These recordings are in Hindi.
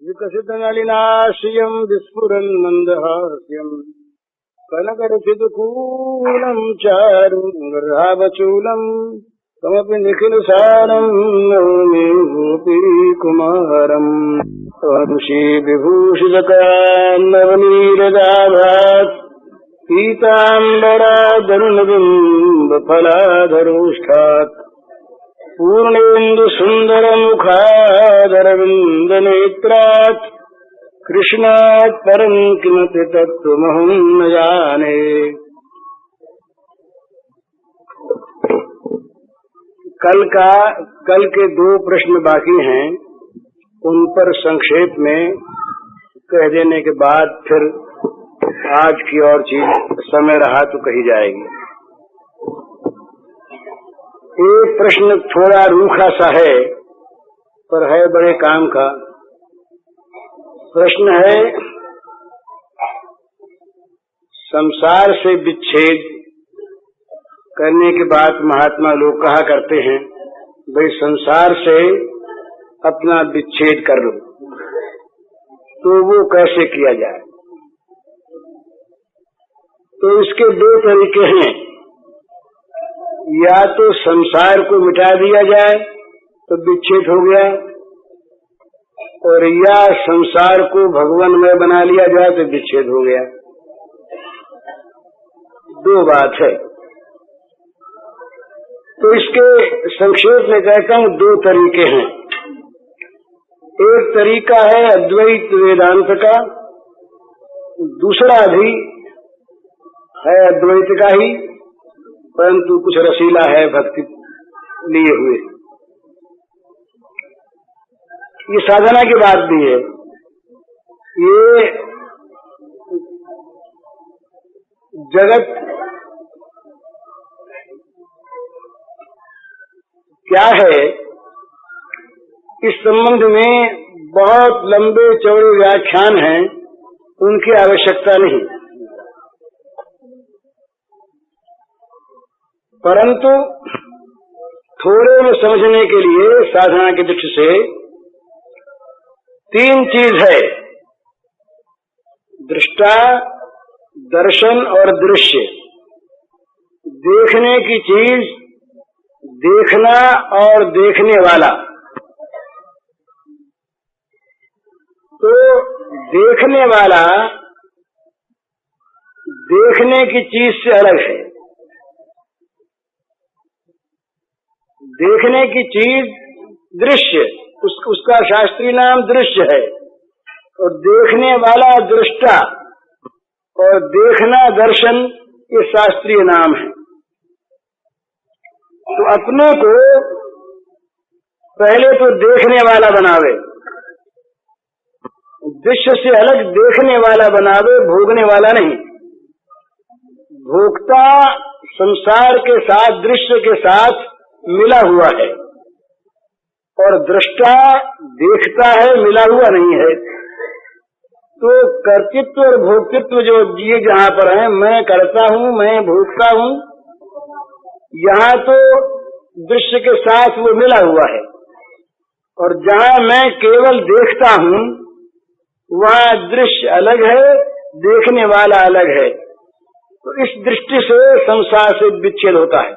विकसित नलिनाश्रियं विस्फुरन् मन्दहास्यम् कनकरचितकूलं चारुं गर्हावचूलम् तमपि निखिलसारं नौमि गोपीकुमारम् वंशी विभूषितकान्नवनीरदाभात् पीताम्बरादरुणबिम्बफलाधरोष्ठात् पूर्णेन्दुसुन्दरमुखादरविन्दनेत्रात् कृष्णात् परं किमपि तत्त्वमहं न जाने। कल के 2 प्रश्न बाकी हैं, उन पर संक्षेप में कह देने के बाद फिर आज की और चीज समय रहा तो कही जाएगी। एक प्रश्न थोड़ा रूखा सा है पर है बड़े काम का। प्रश्न है, संसार से विच्छेद करने के बाद महात्मा लोग कहा करते हैं, भाई संसार से अपना विच्छेद कर लो, तो वो कैसे किया जाए? तो इसके 2 तरीके हैं। या तो संसार को मिटा दिया जाए तो विच्छेद हो गया, और या संसार को भगवानमय बना लिया जाए तो विच्छेद हो गया। 2 बात है। तो इसके संक्षेप में कहता हूँ 2 तरीके हैं। एक तरीका है अद्वैत वेदांत का, दूसरा भी है अद्वैत का ही, परंतु कुछ रसीला है भक्ति लिए हुए। ये साधना की बात भी है। ये जगत क्या है, इस संबंध में बहुत लंबे चौड़े व्याख्यान हैं, उनकी आवश्यकता नहीं। परंतु थोड़े में समझने के लिए साधना की दृष्टि से 3 चीज है: दृष्टा, दर्शन और दृश्य। देखने की चीज, देखना और देखने वाला। तो देखने वाला देखने की चीज से अलग है। देखने की चीज दृश्य, उसका शास्त्रीय नाम दृश्य है, और देखने वाला दृष्टा, और देखना दर्शन, ये शास्त्रीय नाम है। तो अपने को पहले तो देखने वाला बनावे, दृश्य से अलग देखने वाला बनावे, भोगने वाला नहीं। भोक्ता संसार के साथ, दृश्य के साथ मिला हुआ है, और दृष्टा देखता है, मिला हुआ नहीं है। तो कर्तृत्व और भोक्तृत्व जो ये जहाँ पर है, मैं करता हूँ, मैं भोगता हूँ, यहाँ तो दृश्य के साथ वो मिला हुआ है, और जहाँ मैं केवल देखता हूँ वहाँ दृश्य अलग है, देखने वाला अलग है। तो इस दृष्टि से संसार से विच्छेद होता है।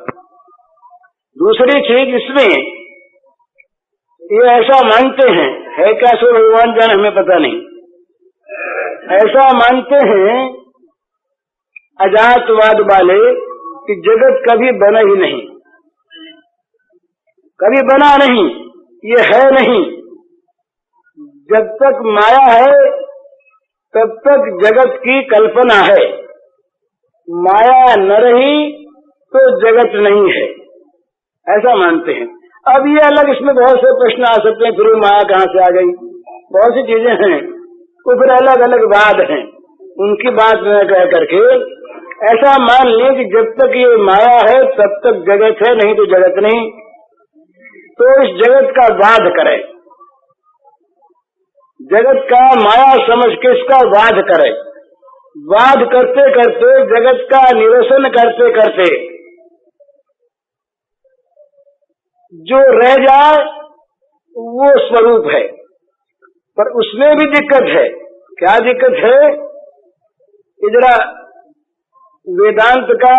दूसरी चीज इसमें ये ऐसा मानते हैं, है क्या सो भगवान जाने, हमें पता नहीं, ऐसा मानते हैं अजातवाद वाले कि जगत कभी बना ही नहीं, कभी बना नहीं, ये है नहीं। जब तक माया है तब तक जगत की कल्पना है, माया न रही तो जगत नहीं है, ऐसा मानते हैं। अब ये अलग, इसमें बहुत से प्रश्न आ सकते हैं, फिर माया कहाँ से आ गई, बहुत सी चीजें हैं, तो फिर अलग अलग वाद हैं। उनकी बात न कह करके ऐसा मान लें कि जब तक ये माया है तब तक जगत है, नहीं तो जगत नहीं। तो इस जगत का वाद करें, जगत का माया समझ के इसका वाद करें। वाद करते करते, जगत का निरसन करते करते जो रह जाए वो स्वरूप है, पर उसमें भी दिक्कत है। क्या दिक्कत है? जरा वेदांत का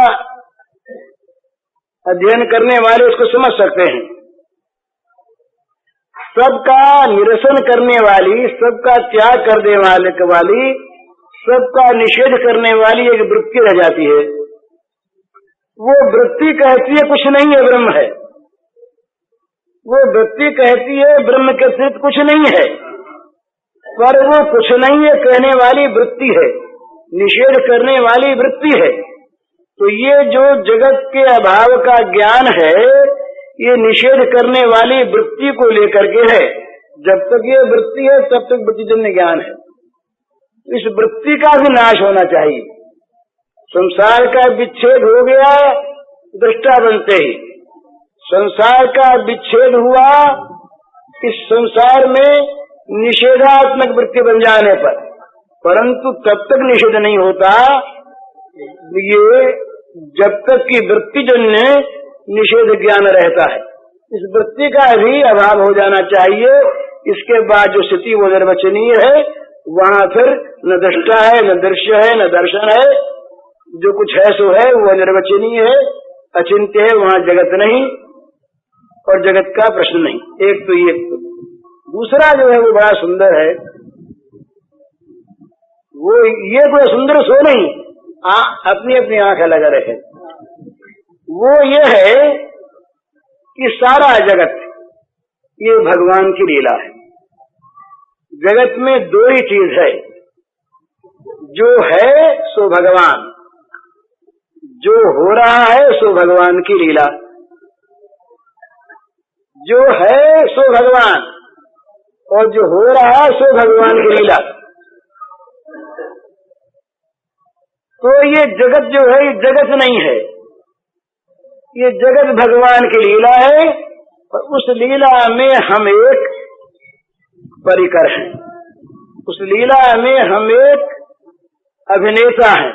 अध्ययन करने वाले उसको समझ सकते हैं। सबका निरसन करने वाली, सबका त्याग करने वाली, सबका निषेध करने वाली एक वृत्ति रह जाती है। वो वृत्ति कहती है कुछ नहीं है, ब्रह्म है। वो वृत्ति कहती है ब्रह्म के अतिरिक्त कुछ नहीं है, पर वो कुछ नहीं है कहने वाली वृत्ति है, निषेध करने वाली वृत्ति है। तो ये जो जगत के अभाव का ज्ञान है, ये निषेध करने वाली वृत्ति को लेकर के है। जब तक ये वृत्ति है तब तक वृत्तिजन्य ज्ञान है। इस वृत्ति का भी नाश होना चाहिए। संसार का विच्छेद हो गया दृष्टा बनते ही, संसार का विच्छेद हुआ इस संसार में निषेधात्मक वृत्ति बन जाने पर, परंतु तब तक निषेध नहीं होता ये जब तक कि वृत्तिजन्य निषेध ज्ञान रहता है। इस वृत्ति का भी अभाव हो जाना चाहिए। इसके बाद जो स्थिति वो निर्वचनीय है, वहाँ फिर न दृष्टा है, न दृश्य है, न दर्शन है। जो कुछ है सो है, वो निर्वचनीय है, अचिंत्य है। वहाँ जगत नहीं और जगत का प्रश्न नहीं। एक तो ये। दूसरा जो है वो बड़ा सुंदर है। वो ये कोई सुंदर सो नहीं, अपनी अपनी आंख अलग रहे। वो ये है कि सारा जगत ये भगवान की लीला है। जगत में दो ही चीज है, जो है सो भगवान, जो हो रहा है सो भगवान की लीला। जो है सो भगवान और जो हो रहा है सो भगवान की लीला। तो ये जगत जो है, ये जगत नहीं है, ये जगत भगवान की लीला है। और उस लीला में हम एक परिकर हैं, उस लीला में हम एक अभिनेता हैं।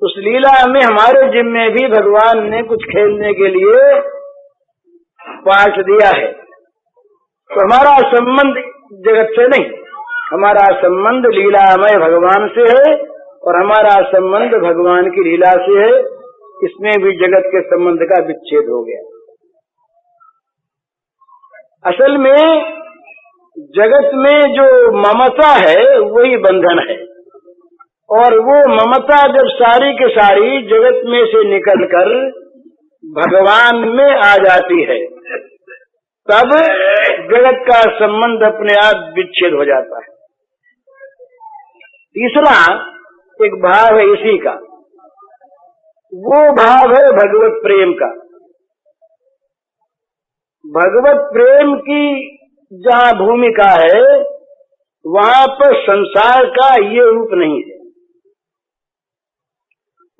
उस लीला में हमारे जिम्मे भी भगवान ने कुछ खेलने के लिए पाठ दिया है। तो हमारा संबंध जगत से नहीं, हमारा संबंध लीलामय भगवान से है और हमारा संबंध भगवान की लीला से है। इसमें भी जगत के संबंध का विच्छेद हो गया। असल में जगत में जो ममता है वही बंधन है, और वो ममता जब सारी के सारी जगत में से निकलकर भगवान में आ जाती है, तब जगत का संबंध अपने आप विच्छेद हो जाता है। तीसरा एक भाव है इसी का, वो भाव है भगवत प्रेम का। भगवत प्रेम की जहाँ भूमिका है, वहाँ पर संसार का ये रूप नहीं है।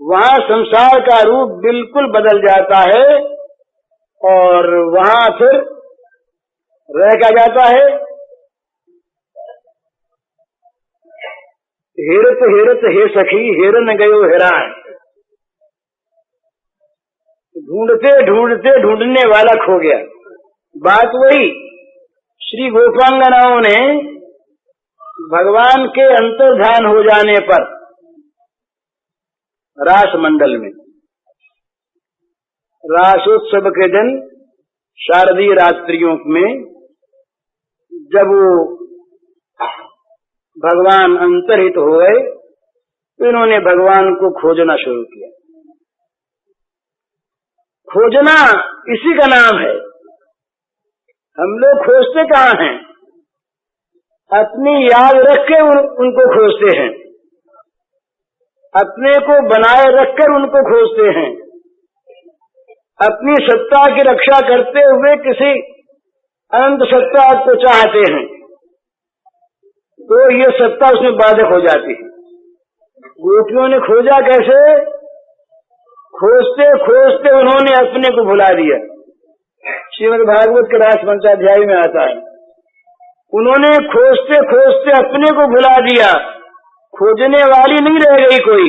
वहाँ संसार का रूप बिल्कुल बदल जाता है और वहाँ फिर रह क्या जाता है, हेरत हेरत हे सखी हेरन गयो हेरान। ढूंढते ढूंढते ढूंढने वाला खो गया। बात वही, श्री गोपांगनाओं ने भगवान के अंतर्धान हो जाने पर रास मंडल में रासोत्सव के दिन शारदीय रात्रियों में जब वो भगवान अंतर्हित हो गए, तो इन्होंने भगवान को खोजना शुरू किया। खोजना इसी का नाम है। हम लोग खोजते कहाँ हैं? अपनी याद रख के उनको खोजते हैं, अपने को बनाए रखकर उनको खोजते हैं, अपनी सत्ता की रक्षा करते हुए किसी अनंत सत्ता को चाहते हैं, तो ये सत्ता उसमें बाधक हो जाती है। गोपियों ने खोजा कैसे? खोजते खोजते उन्होंने अपने को भुला दिया। श्रीमद् भागवत के रास पंचाध्याय में आता है, उन्होंने खोजते खोजते अपने को भुला दिया। खोजने वाली नहीं रह गई कोई।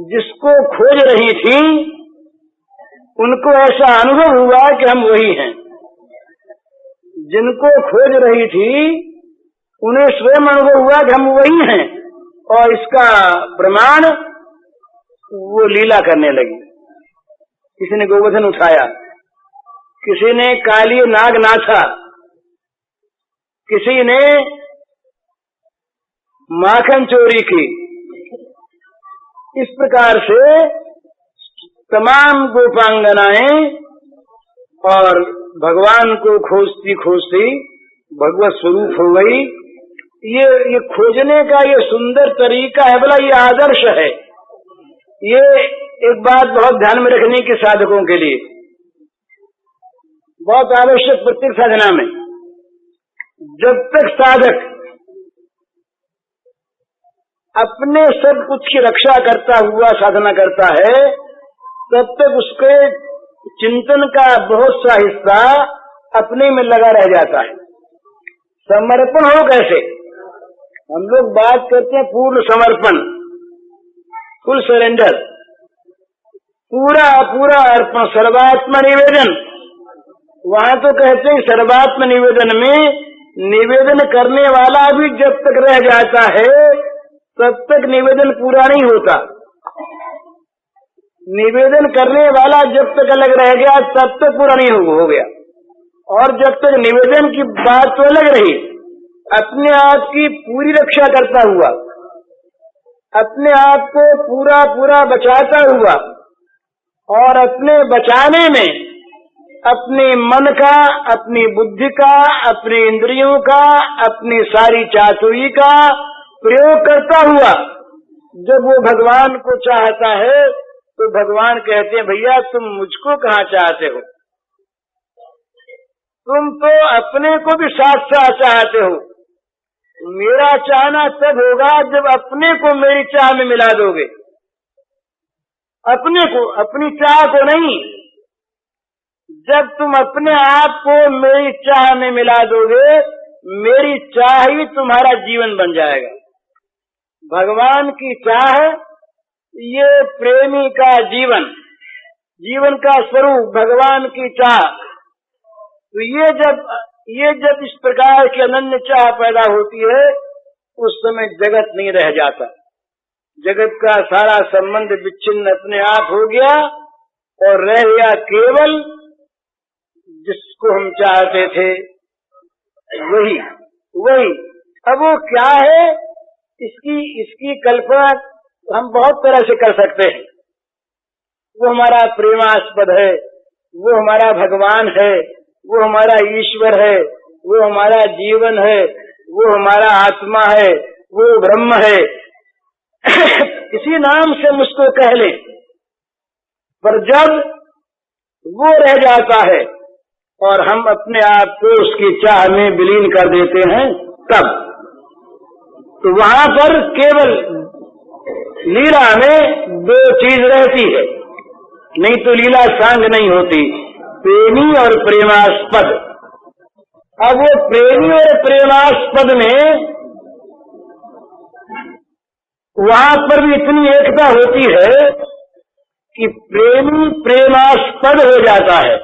जिसको खोज रही थी उनको ऐसा अनुभव हुआ कि हम वही हैं। जिनको खोज रही थी उन्हें स्वयं अनुभव हुआ कि हम वही हैं, और इसका प्रमाण वो लीला करने लगी। किसी ने गोवर्धन उठाया, किसी ने काली नाग नाथा, किसी ने माखन चोरी की। इस प्रकार से तमाम गोपांगनाएं और भगवान को खोजती खोजती भगवत स्वरूप हो गई। ये खोजने का ये सुंदर तरीका है, बोला ये आदर्श है। ये एक बात बहुत ध्यान में रखने की साधकों के लिए बहुत आवश्यक। प्रत्येक साधना में जब तक साधक अपने सब कुछ की रक्षा करता हुआ साधना करता है, तब तक उसके चिंतन का बहुत सा हिस्सा अपने में लगा रह जाता है। समर्पण हो कैसे? हम लोग बात करते हैं पूर्ण समर्पण, फुल सरेंडर, पूरा पूरा अर्पण, सर्वात्म निवेदन। वहां तो कहते हैं सर्वात्म निवेदन में निवेदन करने वाला भी जब तक रह जाता है तब तक निवेदन पूरा नहीं होता। निवेदन करने वाला जब तक अलग रह गया तब तक पूरा नहीं हो गया। और जब तक निवेदन की बात तो अलग रही, अपने आप की पूरी रक्षा करता हुआ, अपने आप को पूरा पूरा बचाता हुआ, और अपने बचाने में अपने मन का, अपनी बुद्धि का, अपने इंद्रियों का, अपनी सारी चातुरी का प्रयोग करता हुआ जब वो भगवान को चाहता है तो भगवान कहते हैं भैया तुम मुझको कहाँ चाहते हो, तुम तो अपने को भी साथ साथ चाहते हो। मेरा चाहना तब होगा जब अपने को मेरी चाह में मिला दोगे। अपने को, अपनी चाह को नहीं। जब तुम अपने आप को मेरी चाह में मिला दोगे, मेरी चाह ही तुम्हारा जीवन बन जाएगा। भगवान की चाह ये प्रेमी का जीवन, जीवन का स्वरूप भगवान की चाह। तो ये जब इस प्रकार की अनन्य चाह पैदा होती है उस समय जगत नहीं रह जाता। जगत का सारा संबंध विच्छिन्न अपने आप हो गया और रह गया केवल जिसको हम चाहते थे वही। अब वो क्या है, इसकी कल्पना हम बहुत तरह से कर सकते हैं। वो हमारा प्रेमास्पद है, वो हमारा भगवान है, वो हमारा ईश्वर है, वो हमारा जीवन है, वो हमारा आत्मा है, वो ब्रह्म है। किसी नाम से मुझको कह ले, पर जब वो रह जाता है और हम अपने आप को उसकी चाह में विलीन कर देते हैं तब तो वहां पर केवल लीला में दो चीज रहती है, नहीं तो लीला सांग नहीं होती, प्रेमी और प्रेमास्पद। अब वो प्रेमी और प्रेमास्पद में वहां पर भी इतनी एकता होती है कि प्रेमी प्रेमास्पद हो जाता है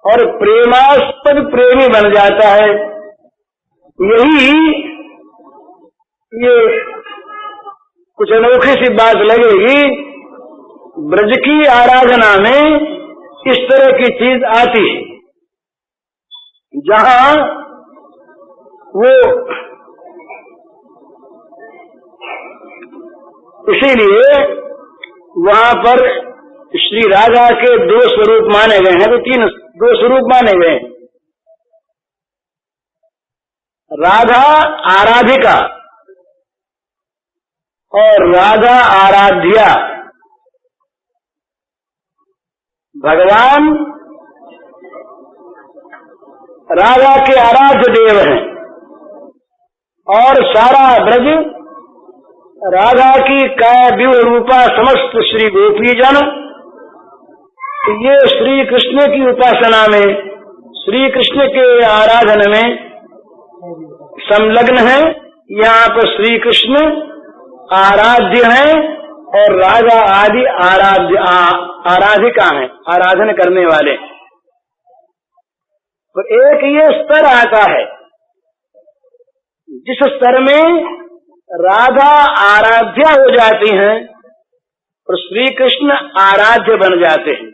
और प्रेमास्पद प्रेमी बन जाता है। ये कुछ अनोखी सी बात लगेगी, ब्रज की आराधना में इस तरह की चीज आती है जहां वो, इसीलिए वहां पर श्री राधा के दो स्वरूप माने गए हैं, तो दो स्वरूप माने गए हैं। राधा आराधिका और राधा आराध्या। भगवान राधा के आराध्य देव हैं और सारा ब्रज राधा की काया व्यूह रूपा समस्त श्री गोपी जन ये श्री कृष्ण की उपासना में, श्री कृष्ण के आराधन में संलग्न है। यहाँ पर श्री कृष्ण आराध्य हैं और राधा आदि आराधिका हैं, आराधन करने वाले। तो एक ये स्तर आता है जिस स्तर में राधा आराध्या हो जाती हैं और श्री कृष्ण आराध्य बन जाते हैं,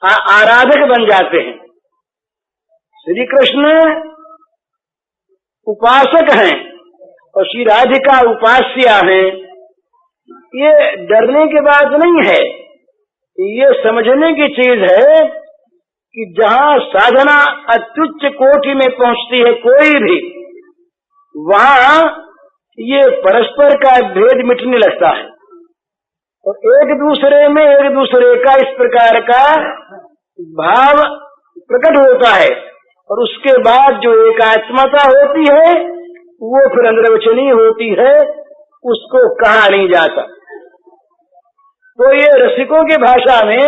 आराधक बन जाते हैं। श्री कृष्ण उपासक हैं और श्री राधिका उपास्या हैं। ये डरने की बात नहीं है, ये समझने की चीज है कि जहाँ साधना अत्युच्च कोटि में पहुंचती है कोई भी, वहाँ ये परस्पर का भेद मिटने लगता है और एक दूसरे में एक दूसरे का इस प्रकार का भाव प्रकट होता है और उसके बाद जो एकात्मता होती है वो फिर अनिर्वचनीय होती है, उसको कहा नहीं जाता। तो ये रसिकों की भाषा में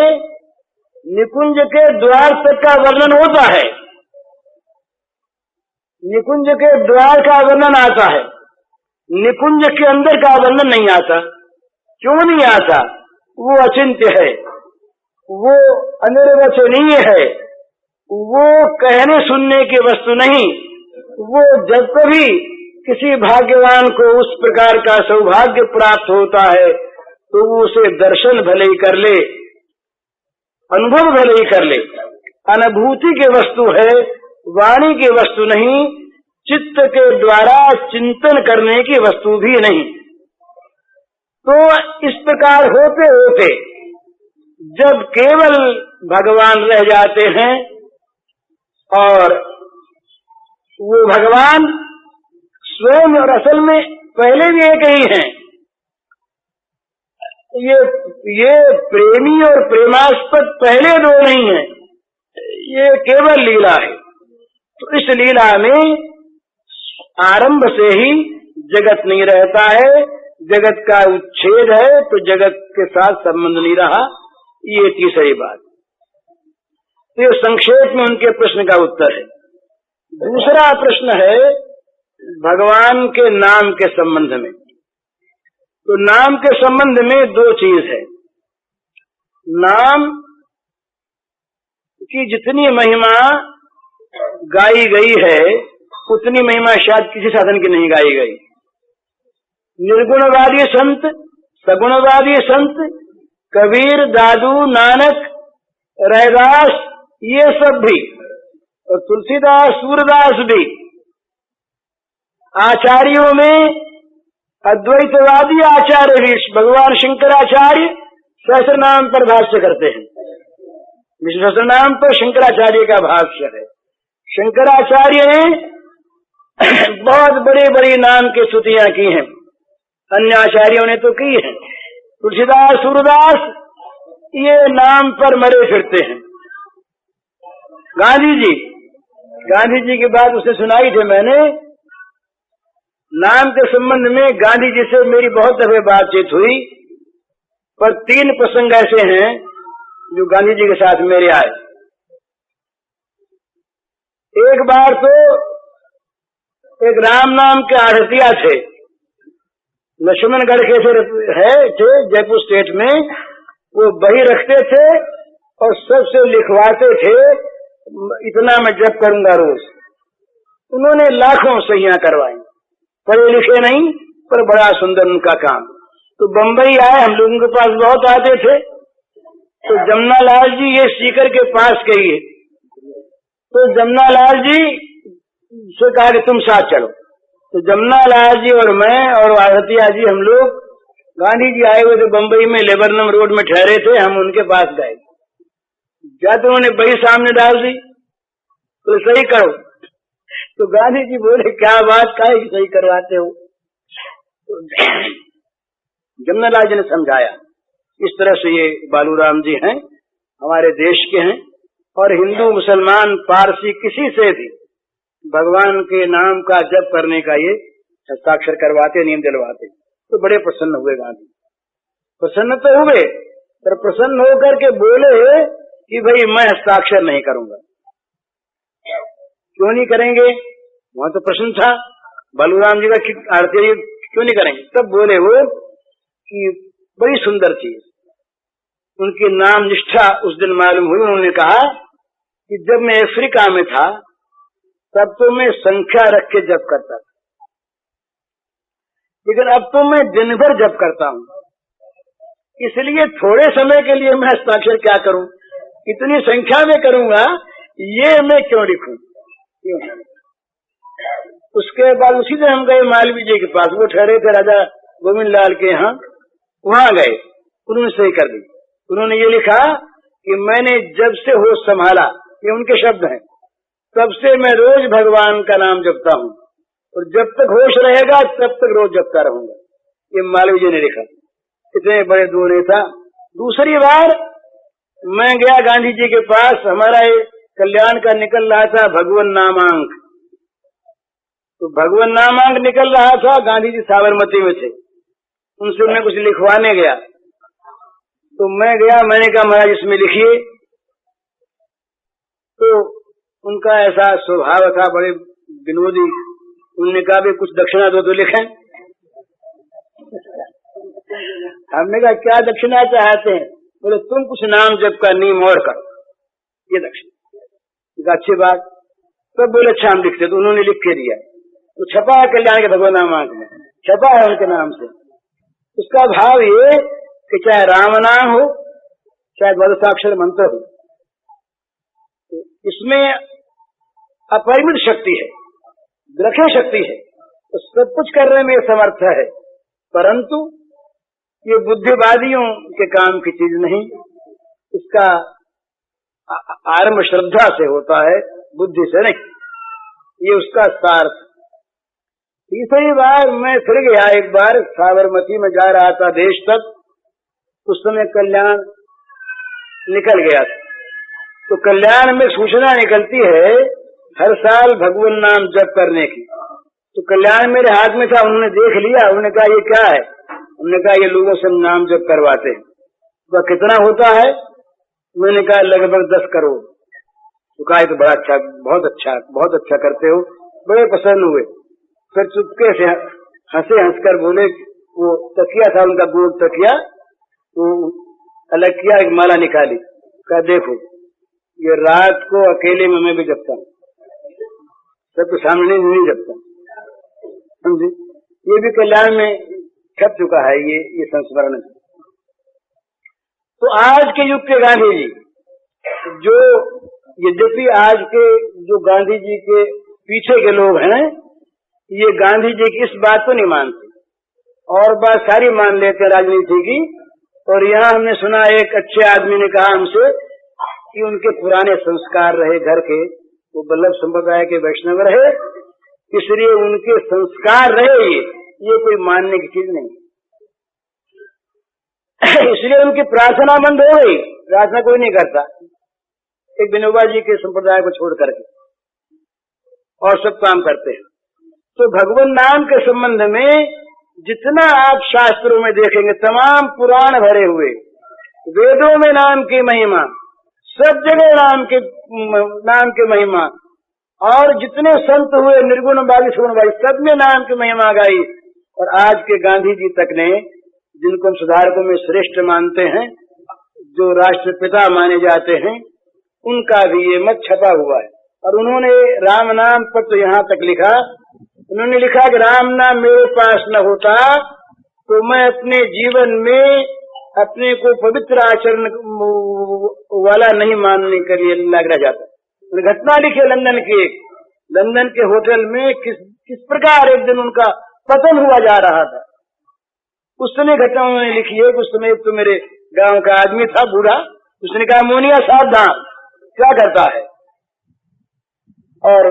निकुंज के द्वार तक का वर्णन होता है, निकुंज के द्वार का वर्णन आता है, निकुंज के अंदर का वर्णन नहीं आता। क्यों नहीं आता? वो अचिंत्य है, वो अनिर्वचनीय है, वो कहने सुनने की वस्तु नहीं। वो जब कभी किसी भाग्यवान को उस प्रकार का सौभाग्य प्राप्त होता है तो वो उसे दर्शन भले ही कर ले, अनुभव भले ही कर ले, अनुभूति की वस्तु है, वाणी की वस्तु नहीं, चित्त के द्वारा चिंतन करने की वस्तु भी नहीं। तो इस प्रकार होते होते जब केवल भगवान रह जाते हैं और वो भगवान स्वयं और असल में पहले भी एक ही हैं, ये प्रेमी और प्रेमास्पद पहले दो नहीं है, ये केवल लीला है। तो इस लीला में आरंभ से ही जगत नहीं रहता है, जगत का उच्छेद है तो जगत के साथ संबंध नहीं रहा। ये तीसरी बात। तो ये संक्षेप में उनके प्रश्न का उत्तर है। दूसरा प्रश्न है भगवान के नाम के संबंध में। तो नाम के संबंध में दो चीज है। नाम की जितनी महिमा गाई गई है उतनी महिमा शायद किसी साधन की नहीं गाई गई। निर्गुणवादी संत, सगुणवादी संत, कबीर, दादू, नानक, रैदास, ये सब भी, और तुलसीदास, सूरदास भी, आचार्यों में अद्वैतवादी आचार्य भी, भगवान शंकराचार्य सहस्रनाम पर भाष्य करते हैं। विष्णु सहस्रनाम पर शंकराचार्य का भाष्य है। शंकराचार्य ने बहुत बड़े बड़े नाम की स्तुतियां की हैं, अन्य आचार्यों ने तो की है। तुलसीदास, सूरदास ये नाम पर मरे फिरते हैं। गांधी जी की बात उसने सुनाई थी मैंने। नाम के संबंध में गांधी जी से मेरी बहुत दफे बातचीत हुई, पर 3 प्रसंग ऐसे हैं जो गांधी जी के साथ मेरे आए। एक बार तो एक राम नाम के आढ़तिया थे, लक्ष्मणगढ़ के थे जयपुर स्टेट में। वो बही रखते थे और सबसे लिखवाते थे, इतना मैं जप करूंगा रोज। उन्होंने लाखों सहियां करवाई, पढ़े लिखे नहीं पर बड़ा सुंदर उनका काम। तो बंबई आए, हम लोगों के पास बहुत आते थे। तो जमनालाल जी ये सीकर के पास गई है, तो जमनालाल जी से कहा कि तुम साथ चलो। तो जमनालाल जी और मैं और आरतिया जी, हम लोग, गांधी जी आए हुए थे बंबई में, लेबरनम रोड में ठहरे थे, हम उनके पास गए। जाते उन्होंने बही सामने डाल दी, तो सही करो। तो गांधी जी बोले क्या बात का है कि सही करवाते हो। तो जमनालाल जी ने समझाया, इस तरह से ये बालूराम जी हैं, हमारे देश के हैं, और हिंदू, मुसलमान, पारसी किसी से भी भगवान के नाम का जप करने का ये हस्ताक्षर करवाते, नियम दिलवाते। तो बड़े प्रसन्न हुए गांधी। प्रसन्न तो हुए, पर प्रसन्न होकर के बोले कि भाई मैं हस्ताक्षर नहीं करूंगा। क्यों नहीं करेंगे? वहां तो प्रश्न था बालूराम जी का, आरती क्यों नहीं करेंगे? तब बोले वो कि बड़ी सुंदर चीज, उनकी नाम निष्ठा उस दिन मालूम हुई। उन्होंने कहा कि जब मैं अफ्रीका में था तब तो मैं संख्या रख के जप करता था, लेकिन अब तो मैं दिन भर जप करता हूँ, इसलिए थोड़े समय के लिए मैं हस्ताक्षर क्या करूं, इतनी संख्या में करूंगा ये मैं क्यों लिखूं। उसके बाद उसी दिन हम गए मालवीय जी के पास, वो ठहरे थे राजा गोविंद लाल के यहाँ, वहां गए, उन्होंने सही कर दी। उन्होंने ये लिखा कि मैंने जब से होश संभाला, ये उनके शब्द हैं, तब से मैं रोज भगवान का नाम जपता हूँ और जब तक होश रहेगा तब तक रोज जपता रहूंगा। ये मालवीय जी ने लिखा, इतने बड़े दो नेता। दूसरी बार मैं गया गांधी जी के पास, हमारा कल्याण का निकल रहा था भगवन नामांक, तो भगवन नामांक निकल रहा था, गांधी जी साबरमती में थे, उनसे मैं कुछ लिखवाने गया, तो मैं गया, मैंने कहा महाराज इसमें लिखिए। तो उनका ऐसा स्वभाव था बड़े विनोदी, उन्होंने कहा भी कुछ दक्षिणा दो तो लिखें। हमने कहा क्या दक्षिणा चाहते हैं, बोले तुम कुछ नाम जप का नियम और करो, ये दक्षिणा। अच्छी बात, तब बोले अच्छा हम लिखते, तो उन्होंने लिख के दिया, तो छपा है कल्याण के भगवान नामांक में, छपा है उनके नाम से। उसका भाव ये कि चाहे राम नाम हो चाहे द्वादशाक्षर मंत्र हो, तो इसमें अपरिमित शक्ति है, विलक्षण शक्ति है, तो सब कुछ करने में समर्थ है, परंतु ये बुद्धिवादियों के काम की चीज नहीं। इसका आरंभ श्रद्धा से होता है, बुद्धि से नहीं, ये उसका सार्थ। तीसरी बार मैं फिर गया, एक बार साबरमती में जा रहा था देश तक, उस समय कल्याण निकल गया था। तो कल्याण में सूचना निकलती है हर साल भगवान नाम जप करने की, तो कल्याण मेरे हाथ में था, उन्होंने देख लिया, उन्होंने कहा ये क्या है, उन्होंने कहा ये लोगों से नाम जप करवाते हैं। तो कितना होता है, मैंने कहा लगभग 10 करोड़। तो कहा तो बड़ा अच्छा, बहुत अच्छा करते हो, बड़े प्रसन्न हुए। फिर चुपके से हंसे, हंसकर बोले, वो तकिया था उनका, गोल तकिया, वो अलग किया, एक माला निकाली, कहा देखो ये रात को अकेले में मैं भी जपता हूँ, सबके सामने नहीं जपता, समझे। ये भी कल्याण में छप चुका है, ये संस्मरण। तो आज के युग के गांधी जी, जो यद्यपि आज के जो गांधी जी के पीछे के लोग हैं, ये गांधी जी की इस बात को नहीं मानते, और बात सारी मान लेते हैं राजनीति की। और यहाँ हमने सुना एक अच्छे आदमी ने कहा हमसे कि उनके पुराने संस्कार रहे घर के, वो वल्लभ संप्रदाय के वैष्णव रहे, इसलिए उनके संस्कार रहे, ये कोई मानने की चीज नहीं। इसलिए उनकी प्रार्थना बंद हो गई, प्रार्थना कोई नहीं करता, एक विनोबा जी के संप्रदाय को छोड़ करके, और सब काम करते हैं। तो भगवान नाम के संबंध में जितना आप शास्त्रों में देखेंगे, तमाम पुराण भरे हुए, वेदों में नाम की महिमा, सब जगह नाम की महिमा, और जितने संत हुए निर्गुणवादी सगुणवादी, सब में नाम की महिमा गाई। और आज के गांधी जी तक ने, जिनको हम सुधारकों में श्रेष्ठ मानते हैं, जो राष्ट्रपिता माने जाते हैं, उनका भी ये मत छपा हुआ है। और उन्होंने राम नाम पर तो यहाँ तक लिखा, उन्होंने लिखा कि राम नाम मेरे पास न होता तो मैं अपने जीवन में अपने को पवित्र आचरण वाला नहीं मानने के लिए लग रह जाता। घटना लिखी लंदन के होटल में किस प्रकार एक दिन उनका पतन हुआ जा रहा था, उस समय घटना उन्होंने लिखी है। उस समय तो मेरे गांव का आदमी था, बूढ़ा, उसने कहा मोनिया सावधान, क्या करता है, और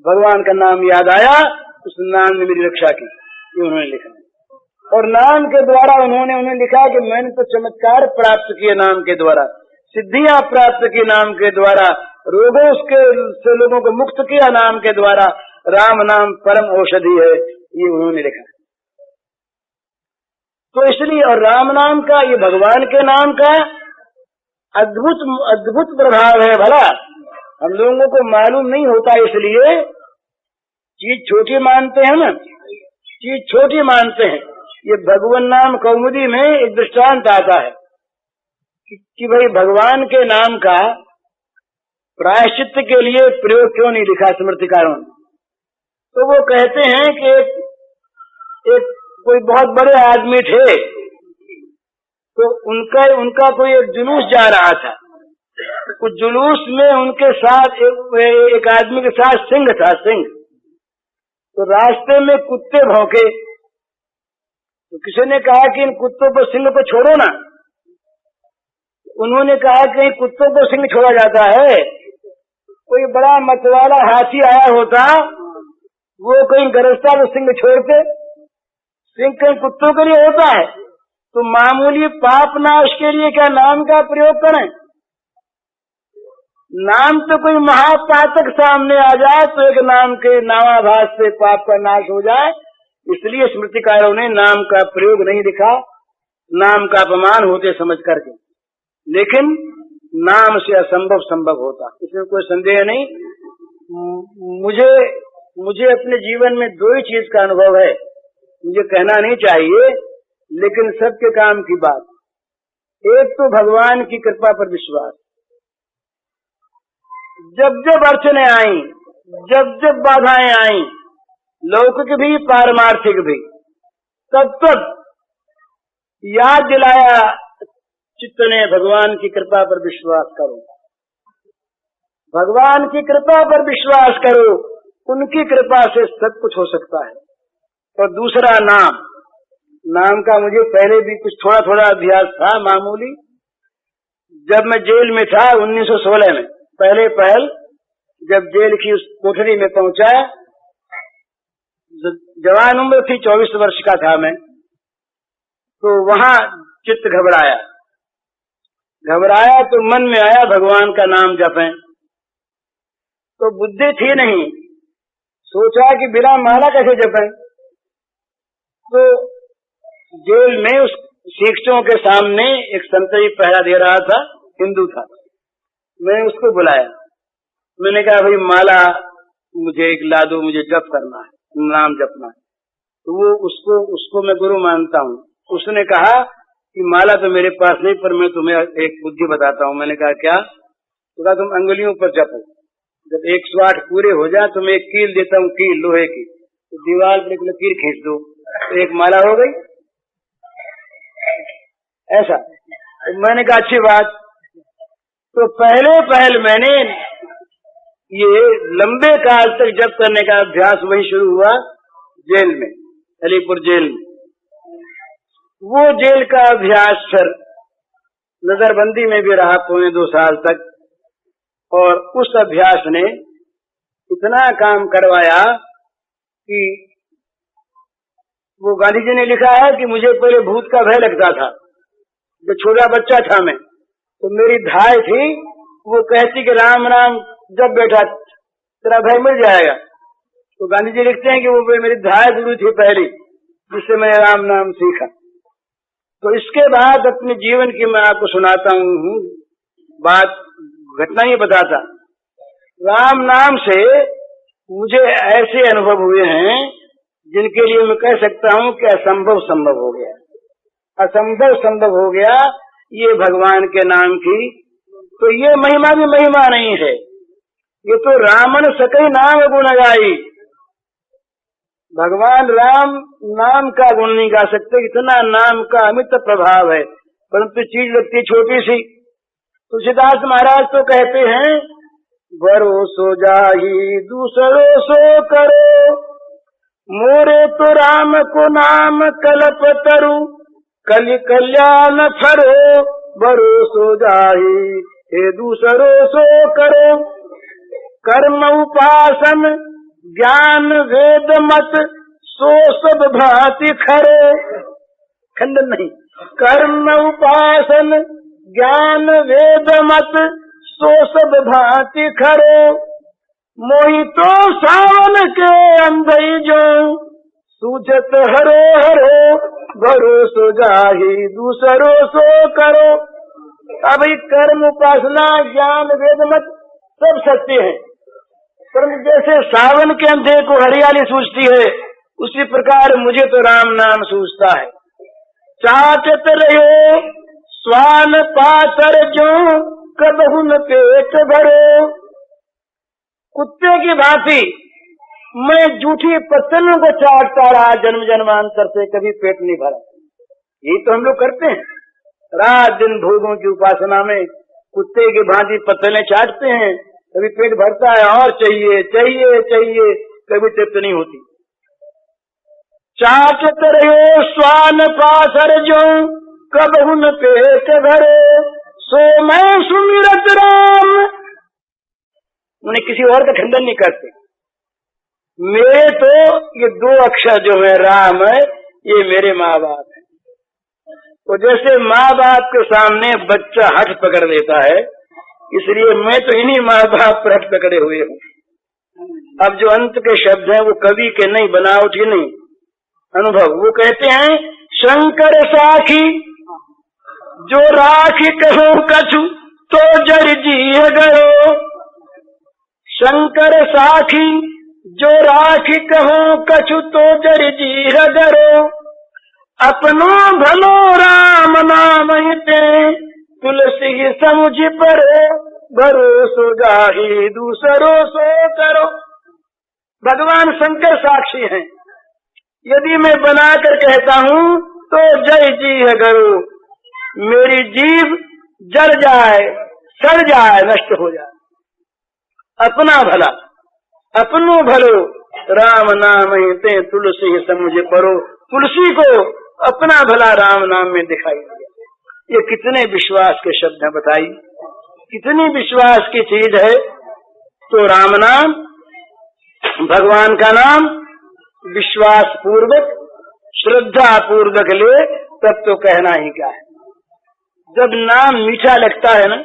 भगवान का नाम याद आया, उस नाम ने मेरी रक्षा की, ये उन्होंने लिखा। और नाम के द्वारा उन्होंने लिखा कि मैंने तो चमत्कार प्राप्त किए नाम के द्वारा, सिद्धियां प्राप्त की नाम के द्वारा, रोगों से लोगों को मुक्त किया नाम के द्वारा, राम नाम परम औषधि है, ये उन्होंने लिखा। तो इसलिए, और राम नाम का, ये भगवान के नाम का अद्भुत प्रभाव है। भला हम लोगों को मालूम नहीं होता, इसलिए चीज छोटी मानते हैं ना, चीज छोटी मानते हैं। ये भगवान नाम कौमुदी में एक दृष्टांत आता है कि भाई भगवान के नाम का प्रायश्चित्त के लिए प्रयोग क्यों नहीं लिखा स्मृतिकारों ने। तो वो कहते हैं कि एक कोई बहुत बड़े आदमी थे, तो उनका कोई एक जुलूस जा रहा था। उस जुलूस में उनके साथ एक आदमी के साथ सिंह था, सिंह। तो रास्ते में कुत्ते भौंके, तो किसी ने कहा कि इन कुत्तों को, सिंह को छोड़ो ना। उन्होंने कहा कि कुत्तों को सिंह छोड़ा जाता है? कोई बड़ा मतवाला हाथी आया होता, वो कहीं गरजता तो सिंह छोड़ते? सिंह कहीं कुत्तों के लिए होता है? तो मामूली पाप नाश के लिए क्या नाम का प्रयोग करें? नाम तो कोई महापातक सामने आ जाए तो एक नाम के नामाभास से पाप का नाश हो जाए, इसलिए स्मृतिकारों ने नाम का प्रयोग नहीं लिखा, नाम का अपमान होते समझ करके। लेकिन नाम से असंभव संभव होता, इसमें कोई संदेह नहीं। मुझे अपने जीवन में दो ही चीज का अनुभव है, मुझे कहना नहीं चाहिए लेकिन सबके काम की बात। एक तो भगवान की कृपा पर विश्वास। जब जब अड़चने आई, जब जब बाधाएं आई, लौकिक भी पारमार्थिक भी, तब तब याद दिलाया चित्त ने, भगवान की कृपा पर विश्वास करो, भगवान की कृपा पर विश्वास करो, उनकी कृपा से सब कुछ हो सकता है। और दूसरा नाम का मुझे पहले भी कुछ थोड़ा थोड़ा अभ्यास था, मामूली। जब मैं जेल में था 1916 में, पहल जब जेल की उस कोठरी में पहुंचा, जवान उम्र थी, 24 वर्ष का था मैं, तो वहां चित्त घबराया तो मन में आया भगवान का नाम जपें। तो बुद्धि थी नहीं, सोचा कि बिना माला कैसे जपें। तो जेल में उस शिक्षकों के सामने एक संतरी पहरा दे रहा था, हिंदू था। मैं उसको बुलाया, मैंने कहा भाई माला मुझे एक ला दो, मुझे जप करना है, नाम जपना है। तो वो उसको मैं गुरु मानता हूँ। उसने कहा कि माला तो मेरे पास नहीं, पर मैं तुम्हें एक बुद्धि बताता हूँ। मैंने कहा क्या? तो कहा तुम अंगुलियों पर जपो, जब 108 पूरे हो जाए तो मैं एक कील देता हूँ, कील लोहे की, तो दीवार पर एक लकीर खींच दो, तो एक माला हो गई। ऐसा तो मैंने कहा अच्छी बात। तो पहल मैंने ये लंबे काल तक जप करने का अभ्यास वही शुरू हुआ जेल में, अलीपुर जेल में। वो जेल का अभ्यास फिर नजरबंदी में भी रहा 2.25 साल तक, और उस अभ्यास ने इतना काम करवाया कि वो गांधी जी ने लिखा है कि मुझे पहले भूत का भय लगता था, जब छोटा बच्चा था मैं, तो मेरी धाय थी, वो कहती कि राम राम जब बेटा तेरा भय मिल जाएगा। तो गांधी जी लिखते हैं कि वो मेरी धाय गुरु थी पहली, जिससे मैंने राम नाम सीखा। तो इसके बाद अपने जीवन की मैं आपको सुनाता हूँ बात, घटना ही बताता। राम नाम से मुझे ऐसे अनुभव हुए हैं जिनके लिए मैं कह सकता हूँ कि असंभव संभव हो गया, असंभव संभव हो गया ये भगवान के नाम की। तो ये महिमा भी महिमा नहीं है, ये तो रामन सकई नाम गुण गाई। भगवान राम नाम का गुण नहीं गा सकते, इतना नाम का अमित प्रभाव है, परंतु चीज लगती छोटी सी। तुलसीदास महाराज तो कहते हैं, भरोसो जाही दूसरो सो करो, मोरे तो राम को नाम कल्प तरु, कलि कल्याण फरो, भरोसो जाही हे दूसरो सो करो। कर्म उपासन ज्ञान वेद मत, सो सब भांति खरो। खंडन नहीं, कर्म उपासन ज्ञान वेद मत, सो सब भांति खरो। मोहि तो सावन के अंधई जो, सूझत हरो हरो, भरोसो जाही दूसरो सो करो। अब कर्म उपासना ज्ञान वेद मत सब सत्य है, परंतु जैसे सावन के अंधे को हरियाली सूझती है, उसी प्रकार मुझे तो राम नाम सूझता है। चाटत रहो स्वान पातर जो, कबहु न पेट भरो। कुत्ते की भांति मैं जूठी पत्तलों को चाटता रहा जन्म जन्मांतर से, कभी पेट नहीं भरा। ये तो हम लोग करते हैं, रात दिन भोगों की उपासना में कुत्ते की भांति पत्तलें चाटते हैं, कभी पेट भरता है और चाहिए चाहिए चाहिए, कभी तृप्त नहीं होती। चाटत रहो स्वान पासर जो कब हुन पेट भरे, सो मैं सुमिरत राम। उन्हें किसी और का खंडन नहीं करते। मेरे तो ये दो अक्षर जो है राम है, ये मेरे माँ बाप है। तो जैसे माँ बाप के सामने बच्चा हठ पकड़ लेता है, इसलिए मैं तो इन्हीं माँ बाप पर हठ पकड़े हुए हूँ। अब जो अंत के शब्द हैं वो कवि के नहीं, बनावट ही नहीं, अनुभव। वो कहते हैं शंकर साखी जो राखी कहो कछु तो जर जी गयो, शंकर साखी जो राखी कहो कछु तो जर जी गयो, अपनो भलो राम नाम हिते तुलसी समुझ पर भरोसो जाहि दूसरो सो करो। भगवान शंकर साक्षी हैं, यदि मैं बनाकर कहता हूँ तो जय जी है गरो, मेरी जीव जल जाए, सड़ जाए, नष्ट हो जाए। अपना भला अपनो भलो राम नाम हिते तुलसी समुझ परो, तुलसी को अपना भला राम नाम में दिखाई दिया। ये कितने विश्वास के शब्द हैं बताइए, कितनी विश्वास की चीज है। तो राम नाम, भगवान का नाम विश्वास पूर्वक, श्रद्धा पूर्वक ले, तब तो कहना ही क्या है। जब नाम मीठा लगता है ना,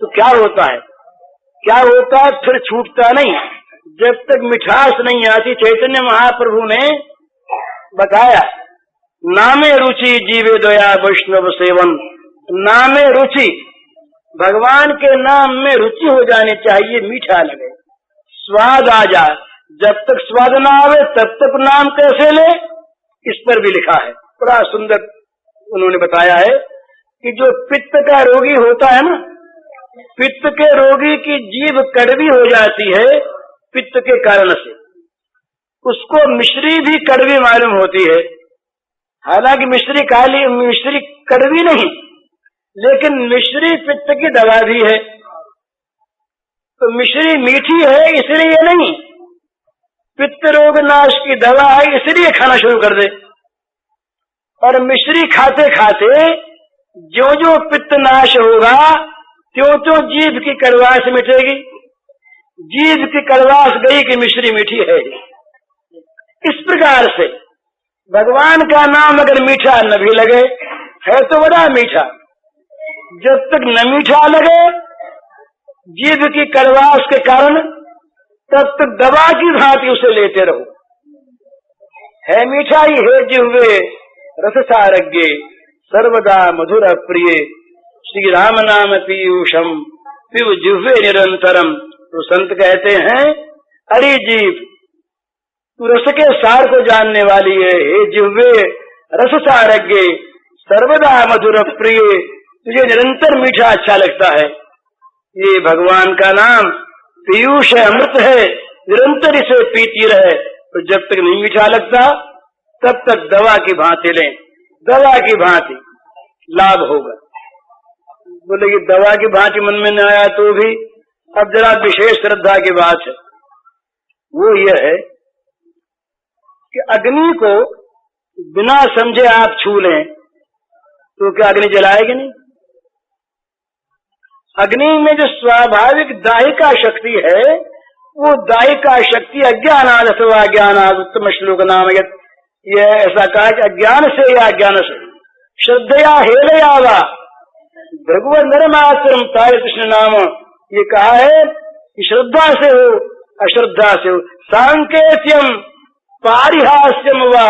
तो क्या होता है, क्या होता है, फिर छूटता नहीं। जब तक मिठास नहीं आती, चैतन्य महाप्रभु ने बताया नामे रुचि जीवे दया वैष्णव सेवन। नामे रुचि, भगवान के नाम में रुचि हो जानी चाहिए, मीठा लगे, स्वाद आ जाए। जब तक स्वाद ना आवे तब तक नाम कैसे ले, इस पर भी लिखा है, बड़ा सुंदर उन्होंने बताया है कि जो पित्त का रोगी होता है ना, पित्त के रोगी की जीभ कड़वी हो जाती है पित्त के कारण से, उसको मिश्री भी कड़वी मालूम होती है। हालांकि मिश्री काली, मिश्री कड़वी नहीं, लेकिन मिश्री पित्त की दवा भी है। तो मिश्री मीठी है इसलिए नहीं, पित्त रोग नाश की दवा है इसलिए खाना शुरू कर दे। और मिश्री खाते खाते जो जो पित्त नाश होगा, त्यों त्यों जीभ की कड़वास मिटेगी। जीभ की कड़वास गई कि मिश्री मीठी है। इस प्रकार से भगवान का नाम अगर मीठा न भी लगे, है तो बड़ा मीठा, जब तक न मीठा लगे जीभ की कड़वास के कारण, तब तक दवा की भांति उसे लेते रहो। है मीठा ही है जिह्वे रस सारज्ञे, सर्वदा मधुर प्रिय, श्री राम नाम पीयूषम पिब जिह्वे निरंतरम। तो संत कहते हैं अरे जीव, तू रस के सार को जानने वाली है, हे जिह्वे रस सारज्ञे सर्वदा मधुर प्रिय, तुझे निरंतर मीठा अच्छा लगता है। ये भगवान का नाम पीयूष है, अमृत है, निरंतर इसे पीती रहे। तो जब तक नहीं मीठा लगता तब तक दवा की भांति लें, दवा की भांति लाभ होगा। बोले कि दवा की भांति मन में न आया तो भी, अब जरा विशेष श्रद्धा की बात है। वो यह है कि अग्नि को बिना समझे आप छू लें तो क्या अग्नि जलाएगी नहीं? अग्नि में जो स्वाभाविक दाहिका शक्ति है, वो दाहिका शक्ति अज्ञानाद अथवा ज्ञानाद, उत्तम श्लोक नाम ये ऐसा कहा कि अज्ञान से या अज्ञान से श्रद्धया हेलया वा भगवत नरमात्रम ताय कृष्ण नाम। ये कहा है कि श्रद्धा से हो अश्रद्धा से हो, सांकेत्यम पारिहास्यम वा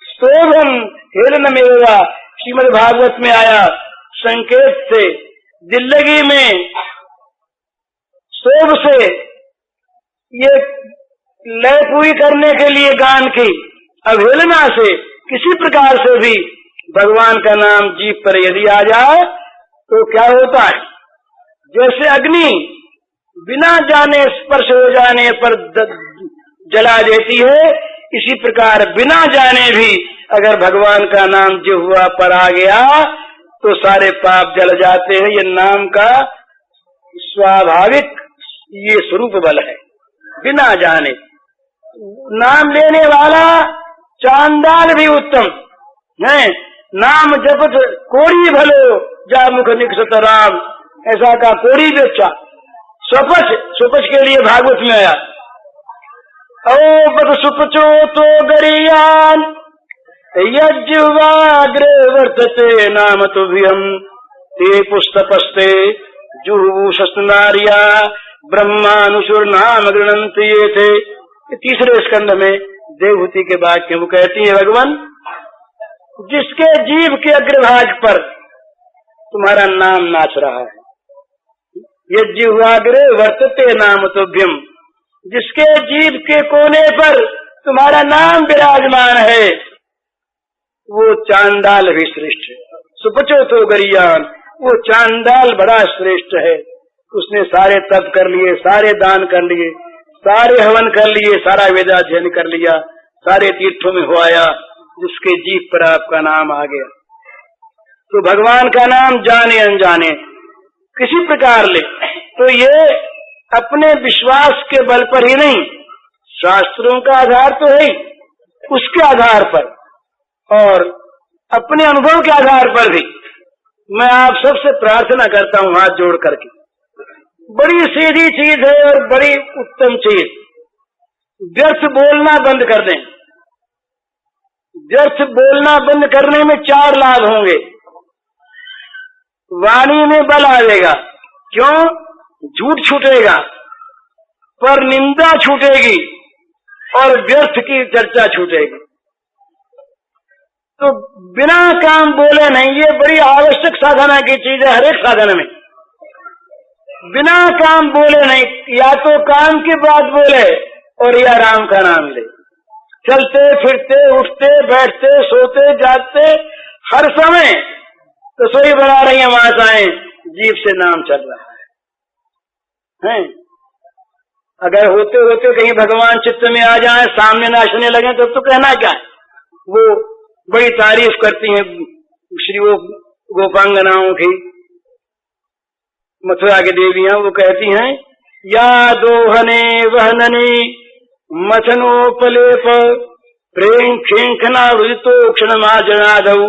शोभम हेलनमेव वा। श्रीमद् भागवत में आया, संकेत से, दिल्लगी में, शोभ से, ये लय पूरी करने के लिए गान की, अवहेलना से, किसी प्रकार से भी भगवान का नाम जीभ पर यदि आ जाए तो क्या होता है? जैसे अग्नि बिना जाने स्पर्श हो जाने पर जला देती है, इसी प्रकार बिना जाने भी अगर भगवान का नाम जिह्वा पर आ गया तो सारे पाप जल जाते हैं। ये नाम का स्वाभाविक ये स्वरूप बल है, बिना जाने। नाम लेने वाला चांडाल भी उत्तम है, नाम जपत कोड़ी भलो जा मुख निकसत राम, ऐसा का कोड़ी भी अच्छा। सुपच के लिए भागवत में आया, ओ बद सुपचो तो गरियान यज्वाग्र वर्तते नाम तुभ्यम ते पुस्तपस्ते जुहुशस्नारिया ब्रह्मानुसुर नाम गृणंत ये थे। तीसरे स्कंद में देवहूति के वाक्य वो कहती है, भगवान जिसके जीव के अग्रभाग पर तुम्हारा नाम नाच रहा है, यज्वाग्र वर्तते नाम तुभ्यम, जिसके जीव के कोने पर तुम्हारा नाम विराजमान है, वो चांडाल भी श्रेष्ठ है। सुपचो तो गरियान, वो चांडाल बड़ा श्रेष्ठ है। उसने सारे तप कर लिए, सारे दान कर लिए, सारे हवन कर लिए, सारा वेदाध्ययन कर लिया, सारे तीर्थों में हो आया, जिसके जीव पर आपका नाम आ गया। तो भगवान का नाम जाने अनजाने किसी प्रकार ले, तो ये अपने विश्वास के बल पर ही नहीं, शास्त्रों का आधार तो है ही, उसके आधार पर और अपने अनुभव के आधार पर भी मैं आप सबसे प्रार्थना करता हूं हाथ जोड़ करके। बड़ी सीधी चीज है और बड़ी उत्तम चीज। व्यर्थ बोलना बंद कर दें। व्यर्थ बोलना बंद करने में 4 लाभ होंगे। वाणी में बल आएगा, क्यों? झूठ छूटेगा, पर निंदा छूटेगी और व्यर्थ की चर्चा छूटेगी। तो बिना काम बोले नहीं, ये बड़ी आवश्यक साधना की चीज है। हर एक साधना में बिना काम बोले नहीं, या तो काम की बात बोले और या राम का नाम ले। चलते फिरते, उठते बैठते, सोते जागते, हर समय रसोई बना रही है माताएं, जीभ से नाम चल रहा है। अगर होते होते कहीं भगवान चित्त में आ जाए, सामने नाचने लगे, तो कहना क्या है? वो बड़ी तारीफ करती हैं श्री वो गोपांगनाओं की, मथुरा की देवियां, वो कहती हैं, या दोहने वहनने मथनोपलेप प्रेम खेंखना रुदितो क्षणमाजनादौ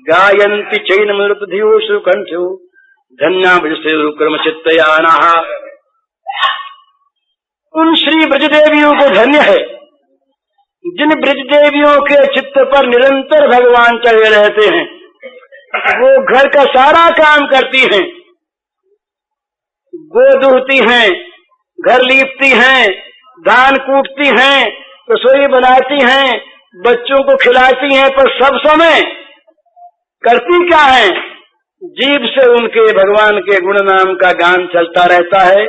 गायन्ति चैन मृतधियो सुकंठो धन्या ब्रजसे क्रम चित्तयाना। उन श्री ब्रज देवियों को धन्य है जिन ब्रज देवियों के चित्त पर निरंतर भगवान चढ़े रहते हैं। वो घर का सारा काम करती हैं, गो दूहती हैं, घर लीपती हैं, धान कूटती हैं, रसोई बनाती हैं, बच्चों को खिलाती हैं, पर सब समय करती क्या है? जीभ से उनके भगवान के गुण नाम का गान चलता रहता है।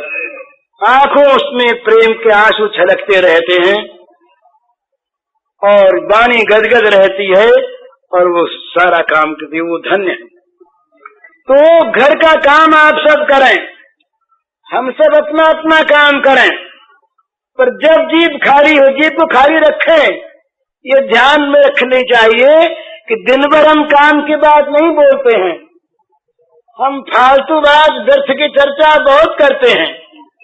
आंखों उसमें प्रेम के आंसू छलकते रहते हैं और वाणी गदगद रहती है और वो सारा काम करती है। वो धन्य है। तो घर का काम आप सब करें, हम सब अपना अपना काम करें, पर जब जीभ खाली हो, जीभ को खाली रखें। ये ध्यान में रखनी चाहिए कि दिन भर हम काम की बात नहीं बोलते हैं, हम फालतू बात व्यर्थ की चर्चा बहुत करते हैं।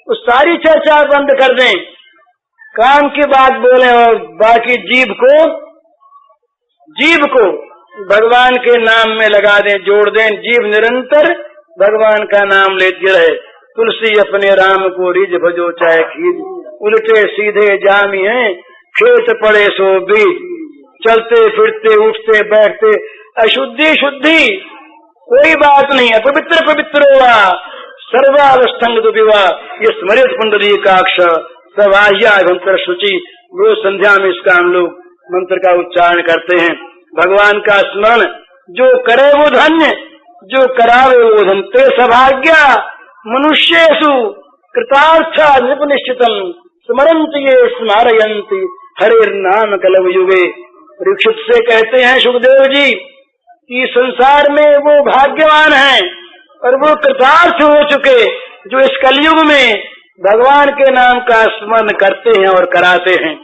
तो सारी चर्चा बंद कर दें, काम की बात बोलें और बाकी जीभ को भगवान के नाम में लगा दें, जोड़ दें। जीभ निरंतर भगवान का नाम लेती रहे। तुलसी अपने राम को रिझ भजो चाहे खीज, उल्टे सीधे जामी हैं खेत पड़े सो बीज। चलते फिरते उठते बैठते अशुद्धि शुद्धि कोई बात नहीं है। पवित्र पवित्र हुआ सर्वावस्थंग विवा, ये स्मृत पुंडरीकाक्ष सवाह्याभ्यंतर शुचि। रोज संध्या में इसका हम लोग मंत्र का उच्चारण करते हैं। भगवान का स्मरण जो करे वो धन्य, जो करावे वो धन्य। ते सभाग्या मनुष्येषु कृतार्थ निपुनिश्चितम स्मरन्ति ये स्मारयन्ति हरिर्नाम कलव युगे। परीक्षित से कहते हैं सुखदेव जी कि संसार में वो भाग्यवान हैं और वो कृतार्थ हो चुके जो इस कलयुग में भगवान के नाम का स्मरण करते हैं और कराते हैं,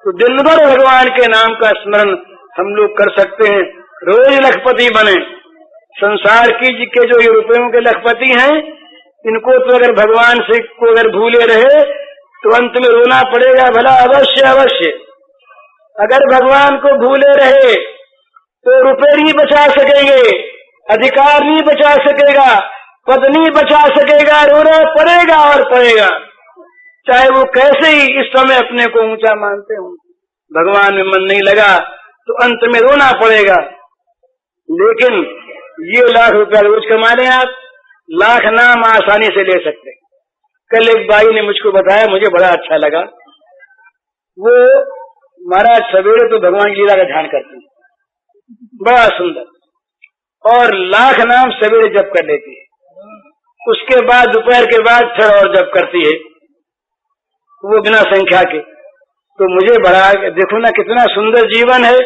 तो दिन भर भगवान के नाम का स्मरण हम लोग कर सकते हैं, रोज लखपति बने। संसार की के जो रुपयों के लखपति हैं, इनको तो अगर भगवान से को अगर भूले रहे तो अंत में रोना पड़ेगा भला, अवश्य अवश्य। अगर भगवान को भूले रहे तो रुपये नहीं बचा सकेंगे, अधिकार नहीं बचा सकेगा, पद नहीं बचा सकेगा, रोना पड़ेगा और पड़ेगा, चाहे वो कैसे ही इस समय अपने को ऊंचा मानते हो। भगवान में मन नहीं लगा तो अंत में रोना पड़ेगा। लेकिन ये लाख रुपया रोज कमा लें आप, लाख नाम आसानी से ले सकते। कल एक बाई ने मुझको बताया, मुझे बड़ा अच्छा लगा। वो महाराज सवेरे तो भगवान की लीला का ध्यान करते हैं, बड़ा सुंदर, और लाख नाम सवेरे जप कर लेती है। उसके बाद दोपहर के बाद फिर और जप करती है, वो बिना संख्या के। तो मुझे बड़ा, देखो ना कितना सुंदर जीवन है।